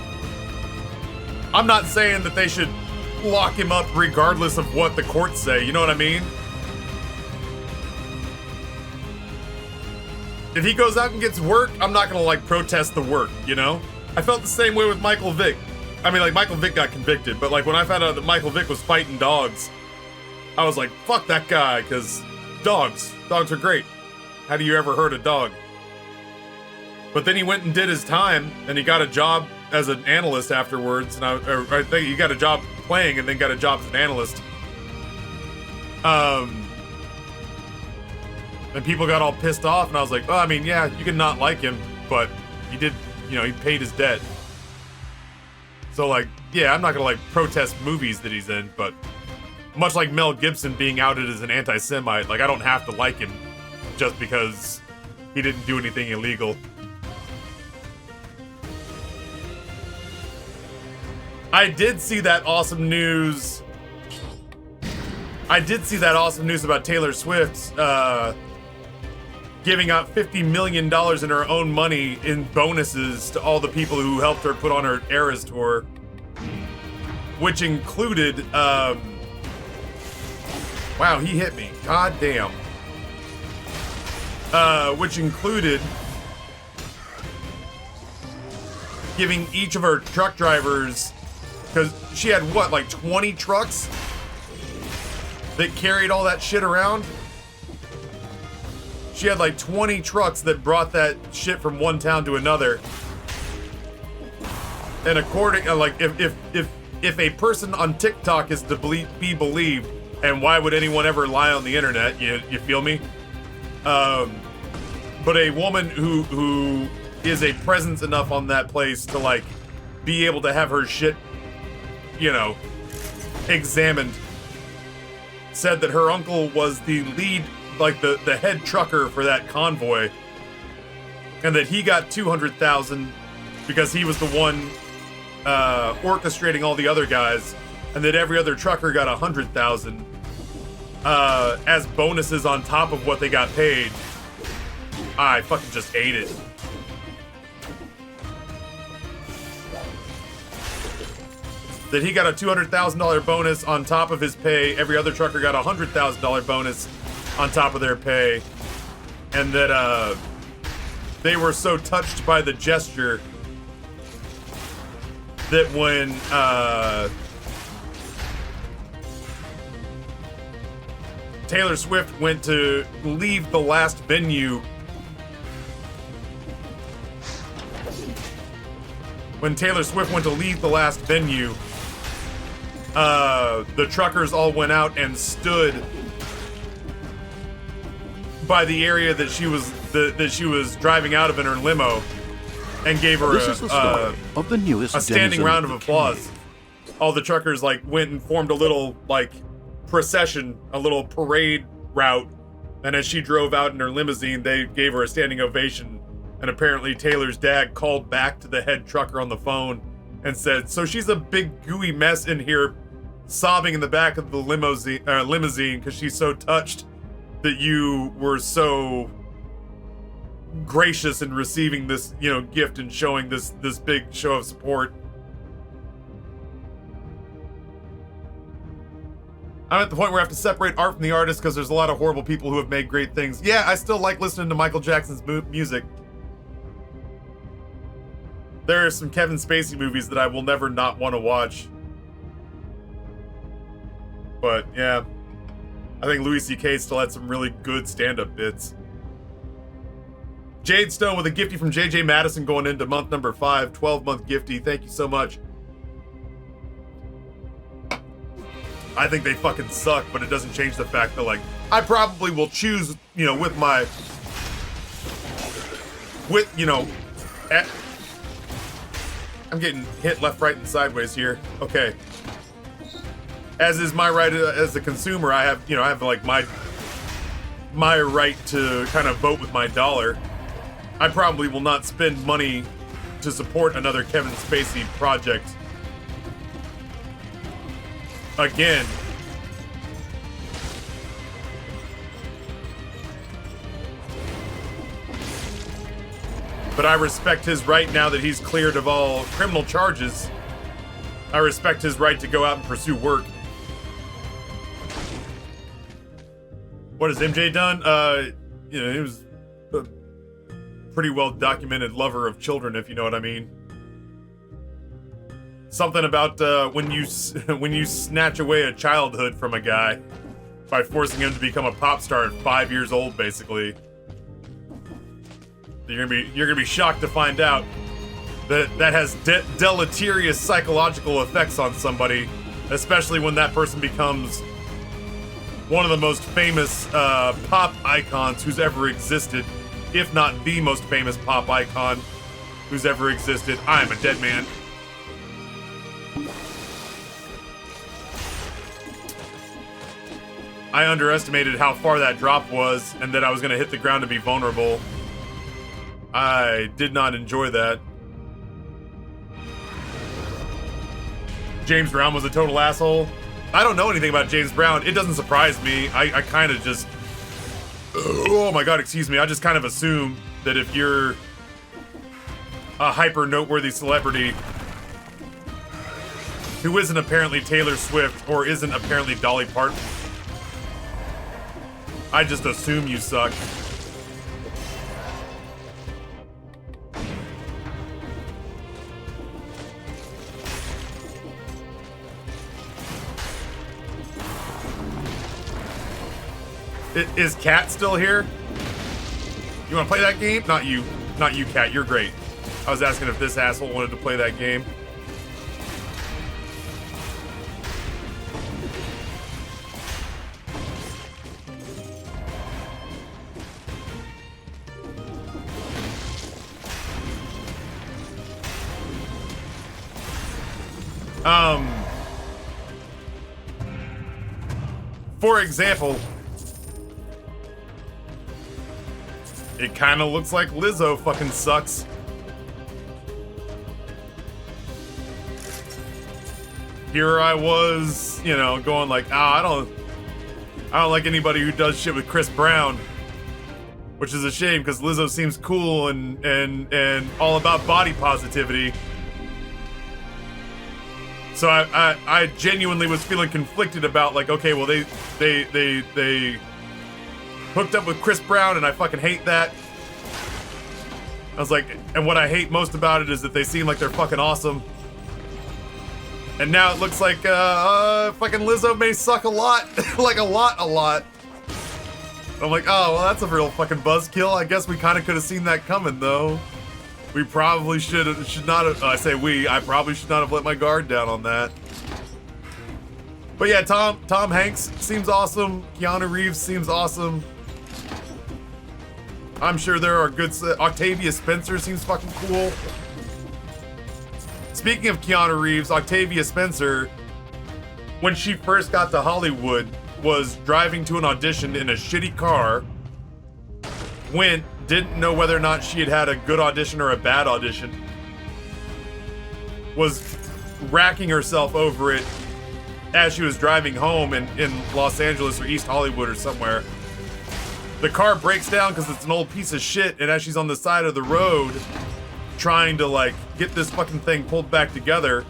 I'm not saying that they should lock him up regardless of what the courts say, you know what I mean? If he goes out and gets work, I'm not gonna, like, protest the work, you know? I felt the same way with Michael Vick. I mean, like, Michael Vick got convicted, but, like, when I found out that Michael Vick was fighting dogs, I was like, fuck that guy, because dogs are great. How do you ever hurt a dog? But then he went and did his time, and he got a job as an analyst afterwards, and I think he got a job playing and then got a job as an analyst. And people got all pissed off, and I was like, well, I mean, yeah, you can not like him, but he did, you know, he paid his debt. So, like, yeah, I'm not gonna, like, protest movies that he's in, but much like Mel Gibson being outed as an anti-Semite, like, I don't have to like him just because he didn't do anything illegal. I did see that awesome news. About Taylor Swift giving out $50 million in her own money in bonuses to all the people who helped her put on her Eras tour, which included, wow, he hit me. God damn. Which included giving each of her truck drivers, because she had, what, like 20 trucks that carried all that shit around? She had like 20 trucks that brought that shit from one town to another. And according, like, if a person on TikTok is to be believed, and why would anyone ever lie on the internet? You feel me? But a woman who is a presence enough on that place to, like, be able to have her shit, you know, examined, said that her uncle was the lead, like the head trucker for that convoy, and that he got $200,000 because he was the one orchestrating all the other guys, and that every other trucker got $100,000 as bonuses on top of what they got paid. I fucking just ate it. That he got a $200,000 bonus on top of his pay. Every other trucker got a $100,000 bonus on top of their pay. And that they were so touched by the gesture that when Taylor Swift went to leave the last venue, the truckers all went out and stood by the area that she was driving out of in her limo, and gave her a standing round of applause. All the truckers, like, went and formed a little, like, procession, a little parade route. And as she drove out in her limousine, they gave her a standing ovation. And apparently Taylor's dad called back to the head trucker on the phone and said, so she's a big gooey mess in here, sobbing in the back of the limousine because she's so touched that you were so gracious in receiving this, gift and showing this big show of support. I'm at the point where I have to separate art from the artist because there's a lot of horrible people who have made great things. Yeah, I still like listening to Michael Jackson's music. There are some Kevin Spacey movies that I will never not want to watch. But yeah, I think Louis C.K. still had some really good stand-up bits. Jade Stone with a gifty from JJ Madison going into month number 5, 12-month gifty. Thank you so much. I think they fucking suck, but it doesn't change the fact that, like, I probably will choose, I'm getting hit left, right, and sideways here. Okay. As is my right as a consumer, I have like my right to kind of vote with my dollar. I probably will not spend money to support another Kevin Spacey project again. But I respect his right now that he's cleared of all criminal charges. I respect his right to go out and pursue work. What has MJ done? He was a pretty well documented lover of children, if you know what I mean. Something about when you snatch away a childhood from a guy by forcing him to become a pop star at 5 years old, basically. You're gonna be shocked to find out that has deleterious psychological effects on somebody, especially when that person becomes one of the most famous pop icons who's ever existed, if not the most famous pop icon who's ever existed. I'm a dead man. I underestimated how far that drop was and that I was going to hit the ground and be vulnerable. I did not enjoy that. James Brown was a total asshole. I don't know anything about James Brown. It doesn't surprise me. I kind of just... Oh my god, excuse me. I just kind of assume that if you're a hyper noteworthy celebrity who isn't apparently Taylor Swift or isn't apparently Dolly Parton, I just assume you suck. Is Cat still here? You want to play that game? Not you, Cat. You're great. I was asking if this asshole wanted to play that game. For example, it kind of looks like Lizzo fucking sucks. Here I was, going like, I don't like anybody who does shit with Chris Brown, which is a shame because Lizzo seems cool and all about body positivity. So I genuinely was feeling conflicted about, like, okay, well they hooked up with Chris Brown and I fucking hate that. I was like, and what I hate most about it is that they seem like they're fucking awesome. And now it looks like fucking Lizzo may suck a lot. Like a lot. I'm like, oh, well, that's a real fucking buzzkill. I guess we kind of could have seen that coming, though. We probably should not have, I probably should not have let my guard down on that. But yeah, Tom Hanks seems awesome. Keanu Reeves seems awesome. I'm sure there are good, Octavia Spencer seems fucking cool. Speaking of Keanu Reeves, Octavia Spencer, when she first got to Hollywood, was driving to an audition in a shitty car, went, didn't know whether or not she had had a good audition or a bad audition, was racking herself over it as she was driving home in Los Angeles or East Hollywood or somewhere. The car breaks down because it's an old piece of shit, and as she's on the side of the road trying to like get this fucking thing pulled back together,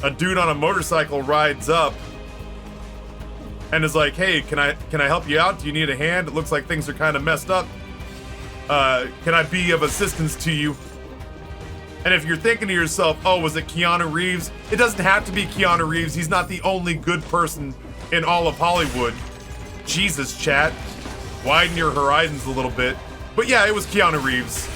a dude on a motorcycle rides up and is like, hey, can I help you out? Do you need a hand? It looks like things are kind of messed up. Can I be of assistance to you? And if you're thinking to yourself, oh, was it Keanu Reeves? It doesn't have to be Keanu Reeves. He's not the only good person in all of Hollywood. Jesus, chat. Widen your horizons a little bit. But yeah, it was Keanu Reeves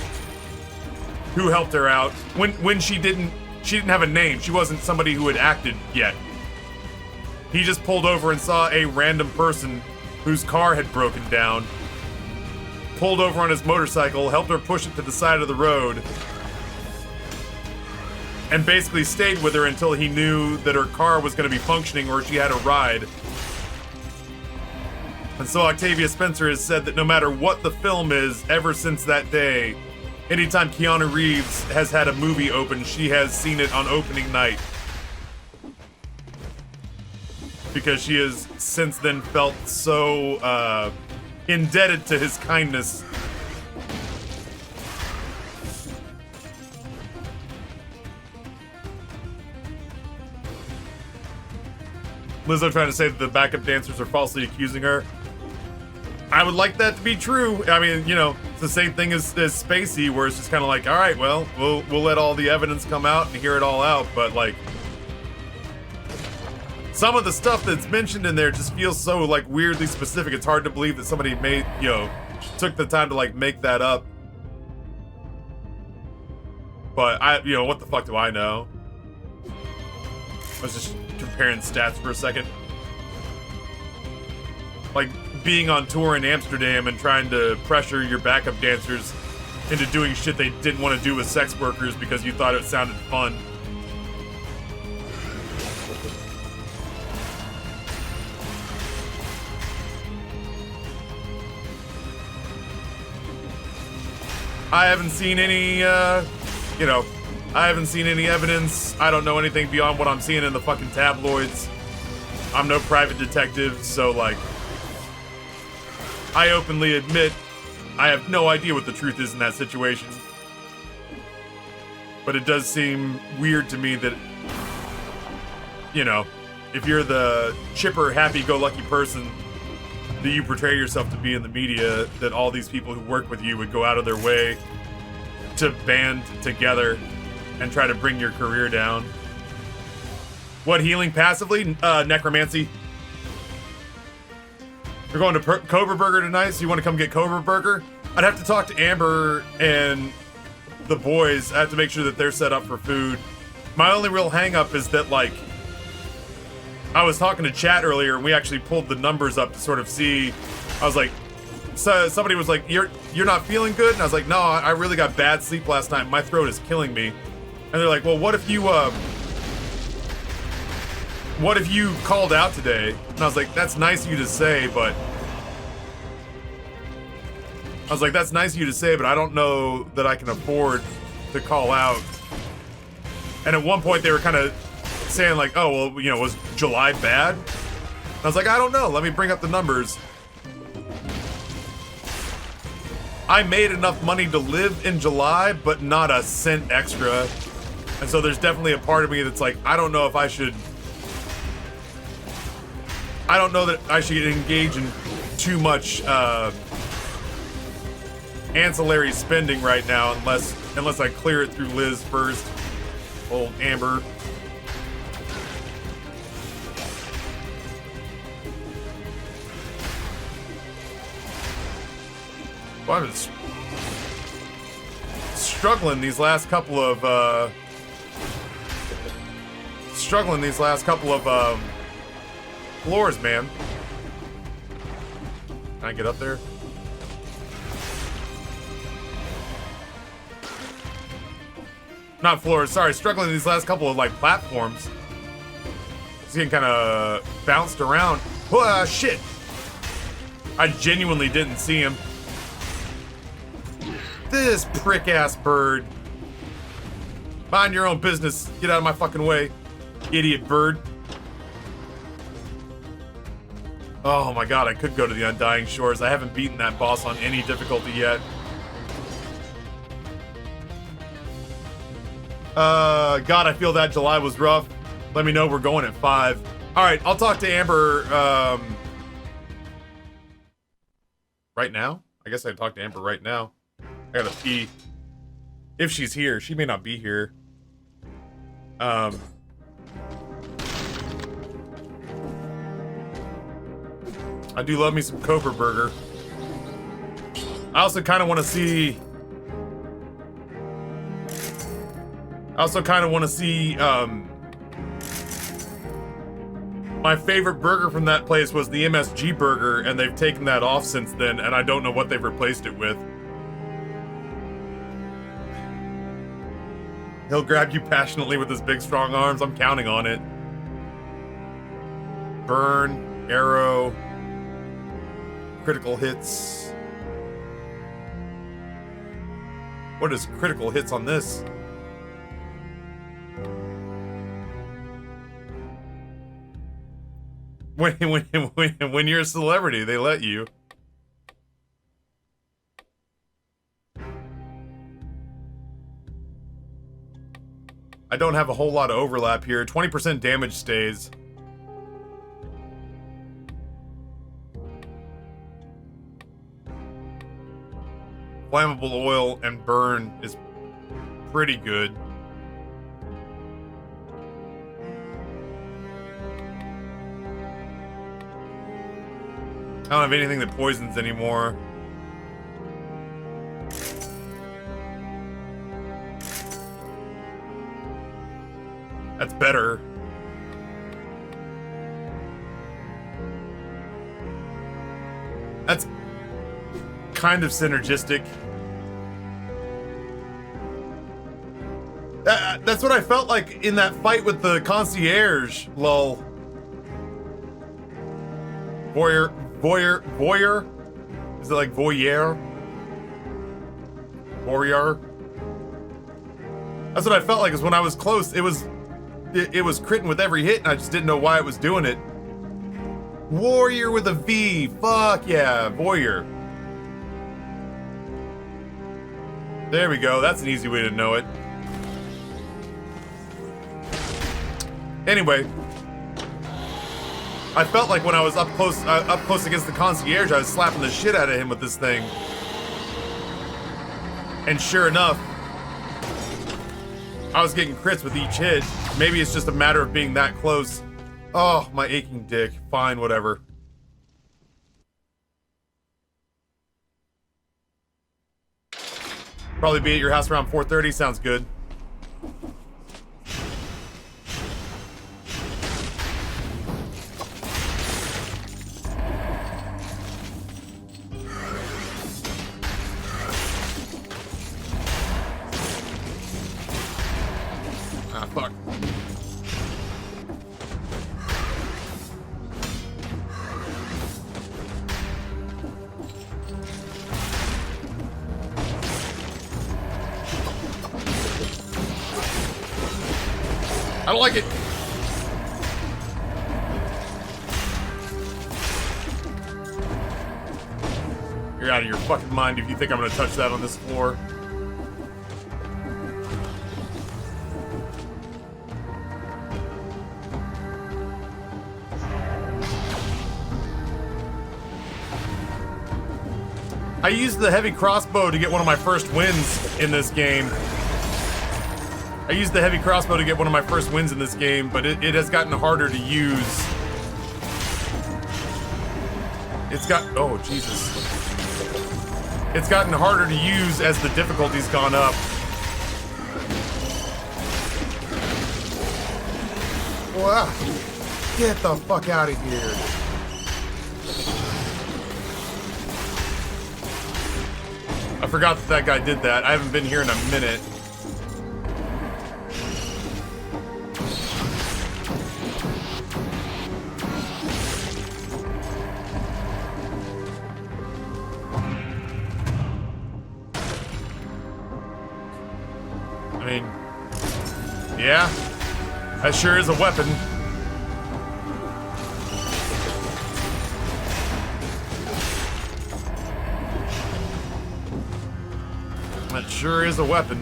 who helped her out when she didn't have a name. She wasn't somebody who had acted yet. He just pulled over and saw a random person whose car had broken down, pulled over on his motorcycle, helped her push it to the side of the road, and basically stayed with her until he knew that her car was going to be functioning or she had a ride. And so Octavia Spencer has said that no matter what the film is, ever since that day, anytime Keanu Reeves has had a movie open, she has seen it on opening night. Because she has since then felt so indebted to his kindness. Lizzo trying to say that the backup dancers are falsely accusing her. I would like that to be true. I mean, you know, it's the same thing as Spacey, where it's just kind of like, all right, well, we'll let all the evidence come out and hear it all out, but like, some of the stuff that's mentioned in there just feels so like weirdly specific. It's hard to believe that somebody made, you know, took the time to like make that up. But you know, what the fuck do I know? I was just comparing stats for a second. Like being on tour in Amsterdam and trying to pressure your backup dancers into doing shit they didn't want to do with sex workers because you thought it sounded fun. I haven't seen any, you know, I haven't seen any evidence. I don't know anything beyond what I'm seeing in the fucking tabloids. I'm no private detective, so like, I openly admit I have no idea what the truth is in that situation. But it does seem weird to me that, you know, if you're the chipper, happy-go-lucky person that you portray yourself to be in the media, that all these people who work with you would go out of their way to band together and try to bring your career down. What, healing passively? Necromancy. We're going to Cobra Burger tonight, so you want to come get Cobra Burger? I'd have to talk to Amber and the boys. I have to make sure that they're set up for food. My only real hang-up is that, like, I was talking to chat earlier, and we actually pulled the numbers up to sort of see. I was like, so somebody was like, you're not feeling good? And I was like, no, I really got bad sleep last night. My throat is killing me. And they're like, well, what if you called out today? And I was like, that's nice of you to say, but I don't know that I can afford to call out. And at one point they were kind of saying like, oh, well, you know, was July bad? And I was like, I don't know. Let me bring up the numbers. I made enough money to live in July, but not a cent extra. And so there's definitely a part of me that's like, I don't know that I should engage in too much ancillary spending right now unless I clear it through Liz first. Old Amber. Well, I've been struggling these last couple of floors, man. Can I get up there? Not floors, sorry, struggling these last couple of like platforms. Just getting kind of bounced around. Shit. I genuinely didn't see him. This prick-ass bird. Mind your own business. Get out of my fucking way, idiot bird. Oh my god, I could go to the Undying Shores. I haven't beaten that boss on any difficulty yet. God, I feel that July was rough. Let me know, we're going at 5. Alright, I'll talk to Amber, right now? I guess I'd talk to Amber right now. I gotta pee. If she's here. She may not be here. I do love me some Cobra Burger. I also kind of want to see... my favorite burger from that place was the MSG burger, and they've taken that off since then, and I don't know what they've replaced it with. He'll grab you passionately with his big, strong arms. I'm counting on it. Burn, arrow, critical hits. What is critical hits on this? When you're a celebrity, they let you. I don't have a whole lot of overlap here. 20% damage stays. Flammable oil and burn is pretty good. I don't have anything that poisons anymore. That's better. That's kind of synergistic. That's what I felt like in that fight with the concierge, lol. Voyeur? Is it like voyeur? Warrior? That's what I felt like, is when I was close, it was critting with every hit, and I just didn't know why it was doing it. Warrior with a V. Fuck yeah, voyeur. There we go. That's an easy way to know it. Anyway, I felt like when I was up close against the concierge, I was slapping the shit out of him with this thing. And sure enough, I was getting crits with each hit. Maybe it's just a matter of being that close. Oh, my aching dick. Fine, whatever. Probably be at your house around 4:30. Sounds good. Ah, fuck. I don't like it. You're out of your fucking mind if you think I'm gonna touch that on this floor. I used the heavy crossbow to get one of my first wins in this game. I used the heavy crossbow to get one of my first wins in this game, but it has gotten harder to use. It's got... oh, Jesus. It's gotten harder to use as the difficulty's gone up. Wow. Get the fuck out of here. I forgot that that guy did that. I haven't been here in a minute. I mean, yeah, that sure is a weapon. That sure is a weapon.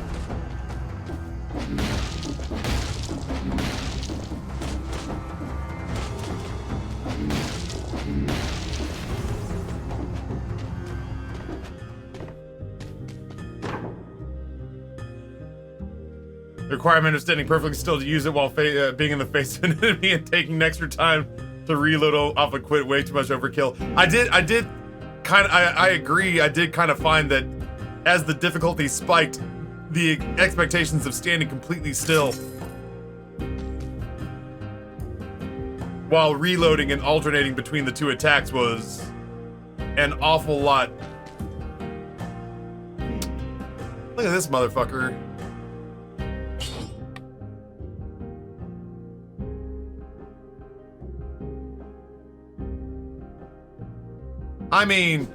The requirement of standing perfectly still to use it while being in the face of an enemy and taking extra time to reload off a quit, way too much overkill. I agree. I did kind of find that as the difficulty spiked, the expectations of standing completely still while reloading and alternating between the two attacks was an awful lot. Look at this motherfucker. I mean,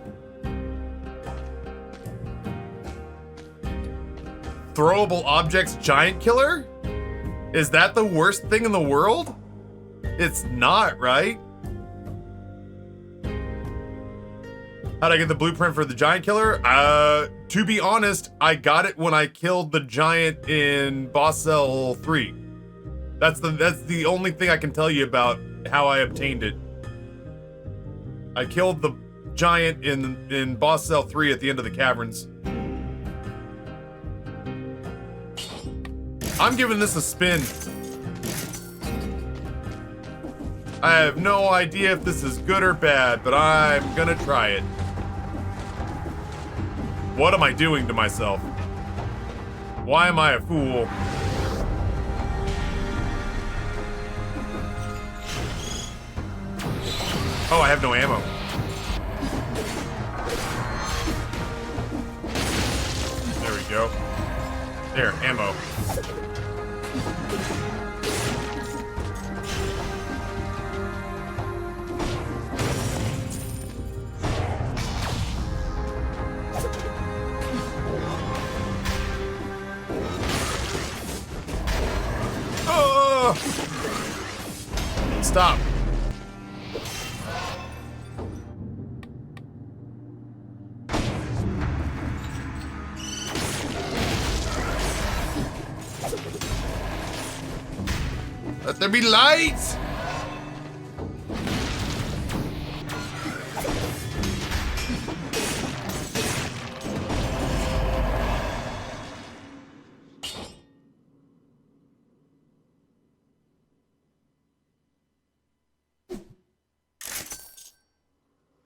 throwable objects giant killer? Is that the worst thing in the world? It's not, right? How'd I get the blueprint for the giant killer? To be honest, I got it when I killed the giant in Boss Cell 3. That's the only thing I can tell you about how I obtained it. I killed the giant in Boss Cell 3 at the end of the caverns. I'm giving this a spin. I have no idea if this is good or bad, but I'm gonna try it. What am I doing to myself? Why am I a fool? Oh, I have no ammo. There we go. There, ammo. Oh! Stop. Let there be lights!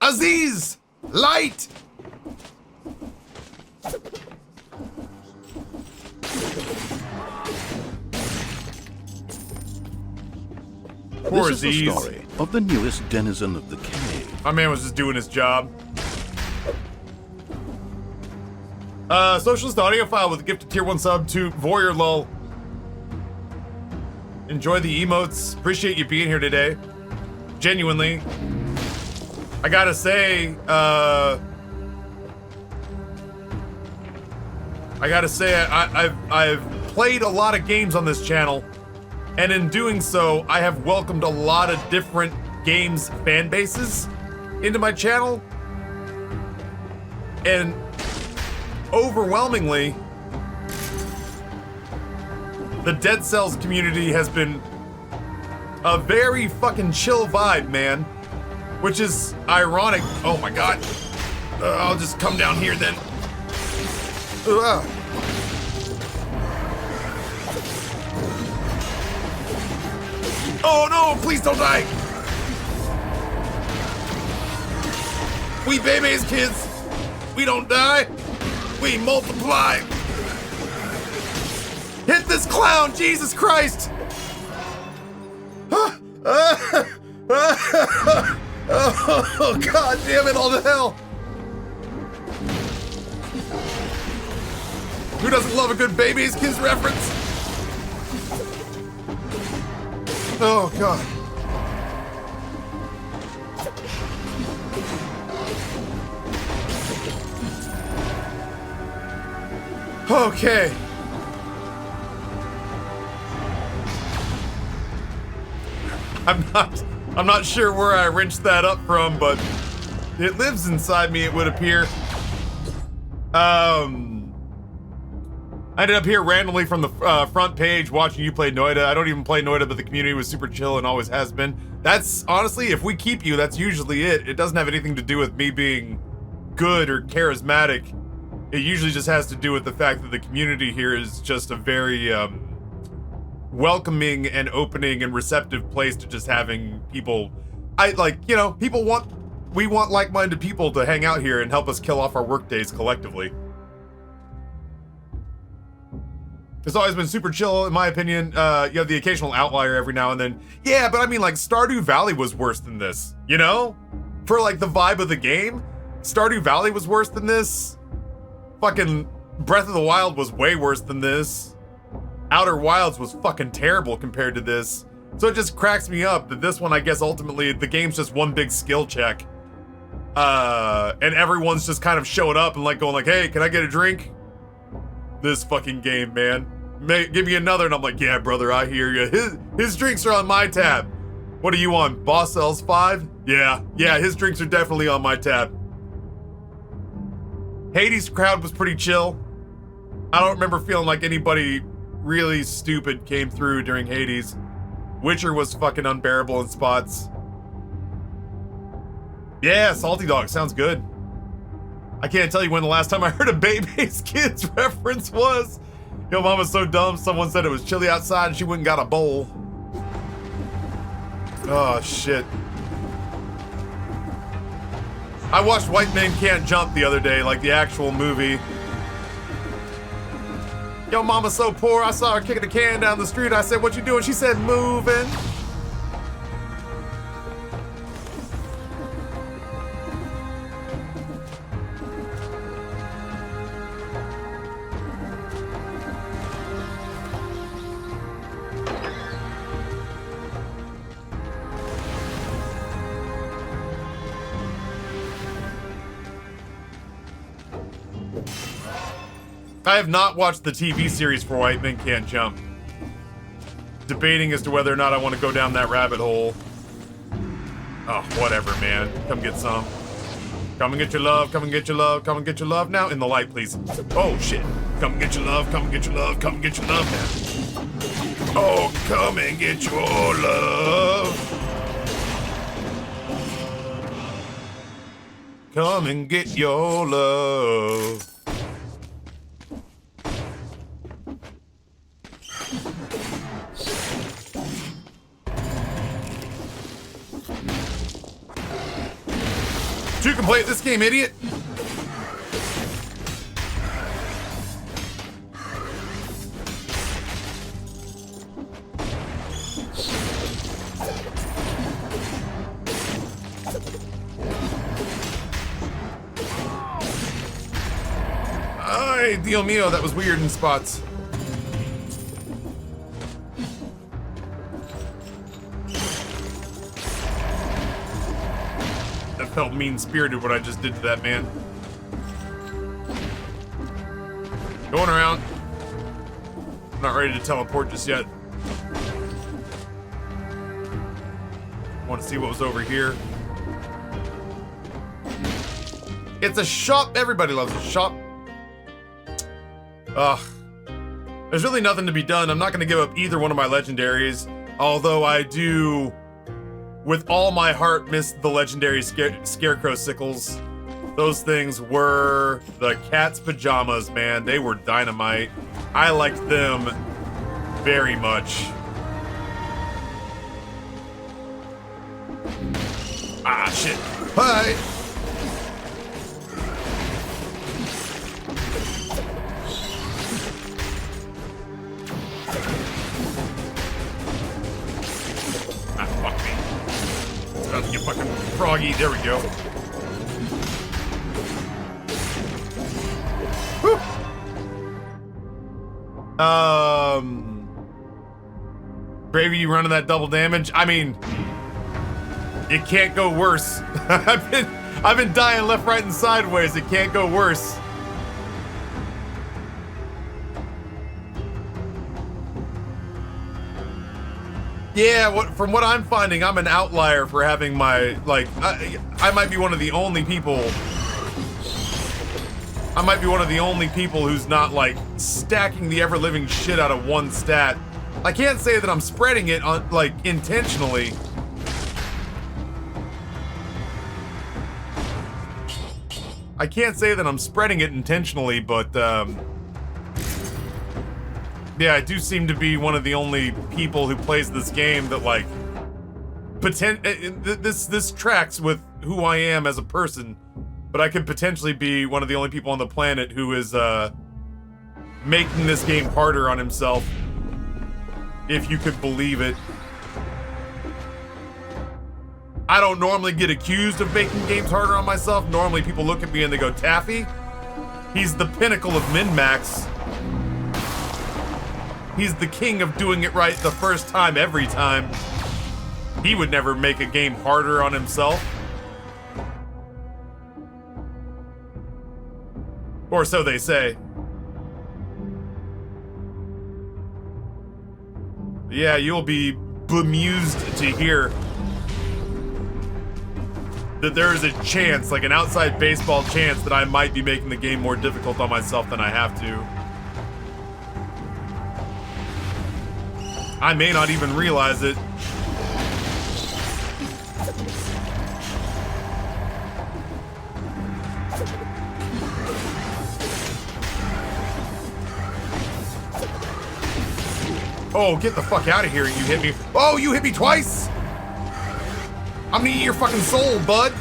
Aziz! Light! Poor This is the Aziz. story of the newest denizen of the cave. My man was just doing his job. Socialist audio file with a gifted tier 1 sub to Voyeur Lull. Enjoy the emotes. Appreciate you being here today. Genuinely. I gotta say, I've played a lot of games on this channel, and in doing so, I have welcomed a lot of different games fan bases into my channel, and overwhelmingly, the Dead Cells community has been a very fucking chill vibe, man. Which is ironic. Oh my god. I'll just come down here then. Oh no, please don't die. We babies, kids. We don't die. We multiply. Hit this clown, Jesus Christ. Oh, god damn it, all the hell! Who doesn't love a good Baby's Kids reference? Oh, god. Okay. I'm not sure where I wrenched that up from, but it lives inside me, it would appear. I ended up here randomly from the front page watching you play Noida. I don't even play Noida, but the community was super chill and always has been. That's honestly, if we keep you, that's usually it. It doesn't have anything to do with me being good or charismatic. It usually just has to do with the fact that the community here is just a very welcoming and opening and receptive place to just having people. We want like-minded people to hang out here and help us kill off our work days collectively. It's always been super chill, in my opinion. You have the occasional outlier every now and then. Yeah, but I mean, like, Stardew Valley was worse than this, you know? For, like, the vibe of the game, Stardew Valley was worse than this. Fucking Breath of the Wild was way worse than this. Outer Wilds was fucking terrible compared to this. So it just cracks me up that this one, I guess, ultimately, the game's just one big skill check. And everyone's just kind of showing up and, like, going like, hey, can I get a drink? This fucking game, man. Give me another, and I'm like, yeah, brother, I hear you. His drinks are on my tab. What are you on, Boss L's 5? Yeah, his drinks are definitely on my tab. Hades crowd was pretty chill. I don't remember feeling like anybody really stupid came through during Hades. Witcher was fucking unbearable in spots. Yeah, Salty Dog, sounds good. I can't tell you when the last time I heard a Baby's Kids reference was. Yo, mama's so dumb, someone said it was chilly outside and she went and got a bowl. Oh, shit. I watched White Men Can't Jump the other day, like the actual movie. Yo, mama's so poor, I saw her kicking a can down the street. I said, what you doing? She said, moving. I have not watched the TV series for White Men Can't Jump. Debating as to whether or not I want to go down that rabbit hole. Oh, whatever, man. Come get some. Come and get your love, come and get your love, come and get your love now. In the light, please. Oh, shit. Come and get your love, come and get your love, come and get your love now. Oh, come and get your love. Come and get your love. You can play this game, idiot. Ay, Dio mio, that was weird in spots. Felt mean-spirited what I just did to that man. Going around. I'm not ready to teleport just yet. Want to see what was over here. It's a shop. Everybody loves a shop. Ugh. There's really nothing to be done. I'm not going to give up either one of my legendaries, although I do, with all my heart, miss the legendary Scarecrow Sickles. Those things were the cat's pajamas, man. They were dynamite. I liked them very much. Ah, shit. Hi. You fucking Froggy. There we go. Whew. Gravy, you running that double damage? I mean, it can't go worse. I've been dying left, right, and sideways. It can't go worse. Yeah, from what I'm finding, I'm an outlier for having my, like, I might be one of the only people. I might be one of the only people who's not, like, stacking the ever-living shit out of one stat. I can't say that I'm spreading it, on, like, intentionally. I can't say that I'm spreading it intentionally, but, yeah, I do seem to be one of the only people who plays this game that, like, this tracks with who I am as a person, but I could potentially be one of the only people on the planet who is, making this game harder on himself, if you could believe it. I don't normally get accused of making games harder on myself. Normally people look at me and they go, Taffy, he's the pinnacle of min-max. He's the king of doing it right the first time, every time. He would never make a game harder on himself. Or so they say. Yeah, you'll be bemused to hear that there is a chance, like an outside baseball chance, that I might be making the game more difficult on myself than I have to. I may not even realize it. Oh, get the fuck out of here, you hit me. Oh, you hit me twice? I'm gonna eat your fucking soul, bud.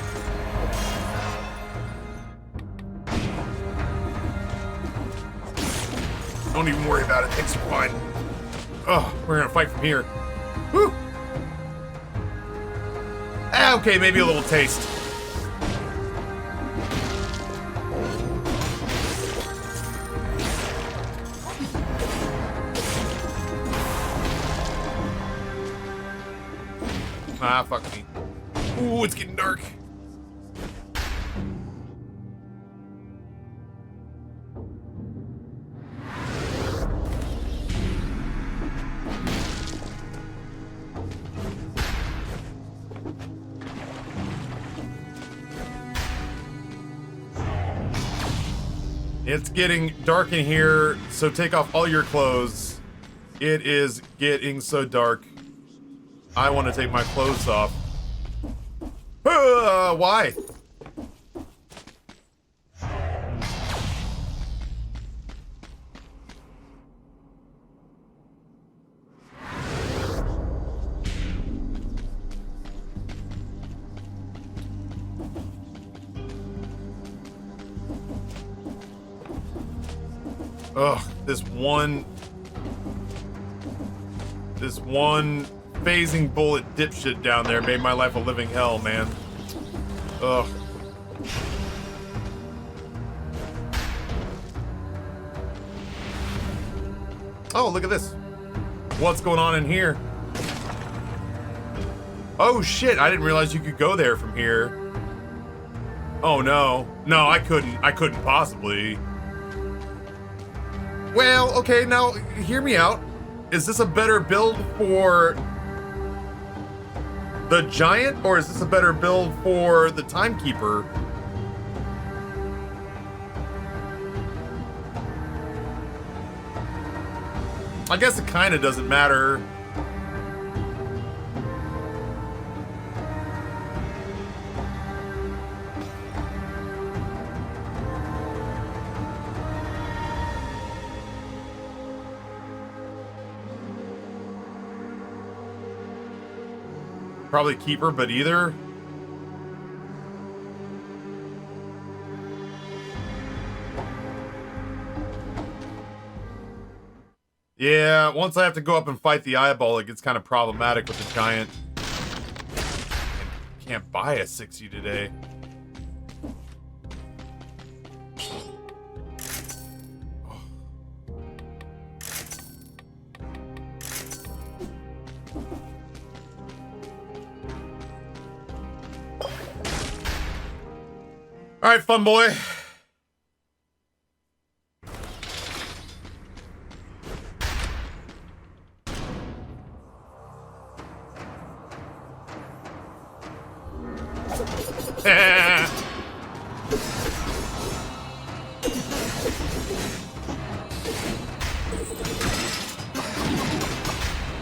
Don't even worry about it, it's fine. Oh, we're gonna fight from here. Whew. Okay, maybe a little taste. Ah, fuck me. Ooh, it's getting dark. It's getting dark in here, so take off all your clothes. It is getting so dark. I want to take my clothes off. Why? Ugh, this one phasing bullet dipshit down there made my life a living hell, man. Ugh. Oh, look at this. What's going on in here? Oh shit, I didn't realize you could go there from here. Oh no. No, I couldn't possibly. Well, okay, now hear me out. Is this a better build for the giant, or is this a better build for the timekeeper? I guess it kind of doesn't matter. Probably keeper, but either. Yeah, once I have to go up and fight the eyeball, it gets kind of problematic with the giant. Can't buy a 60 today. All right, fun boy.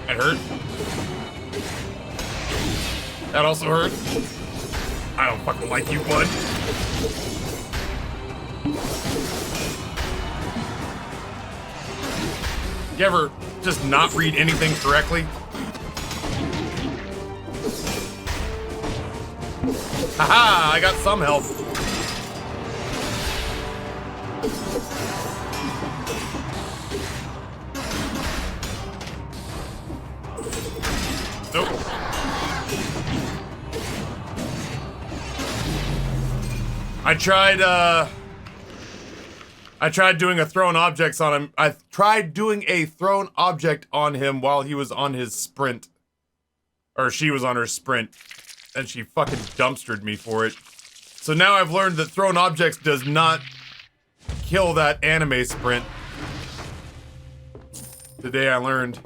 That hurt. That also hurt. I don't fucking like you, bud. You ever just not read anything correctly? Haha, I got some health. Nope. I tried doing a thrown objects on him. I tried doing a thrown object on him while he was on his sprint. Or she was on her sprint. And she fucking dumpstered me for it. So now I've learned that thrown objects does not kill that anime sprint. Today I learned.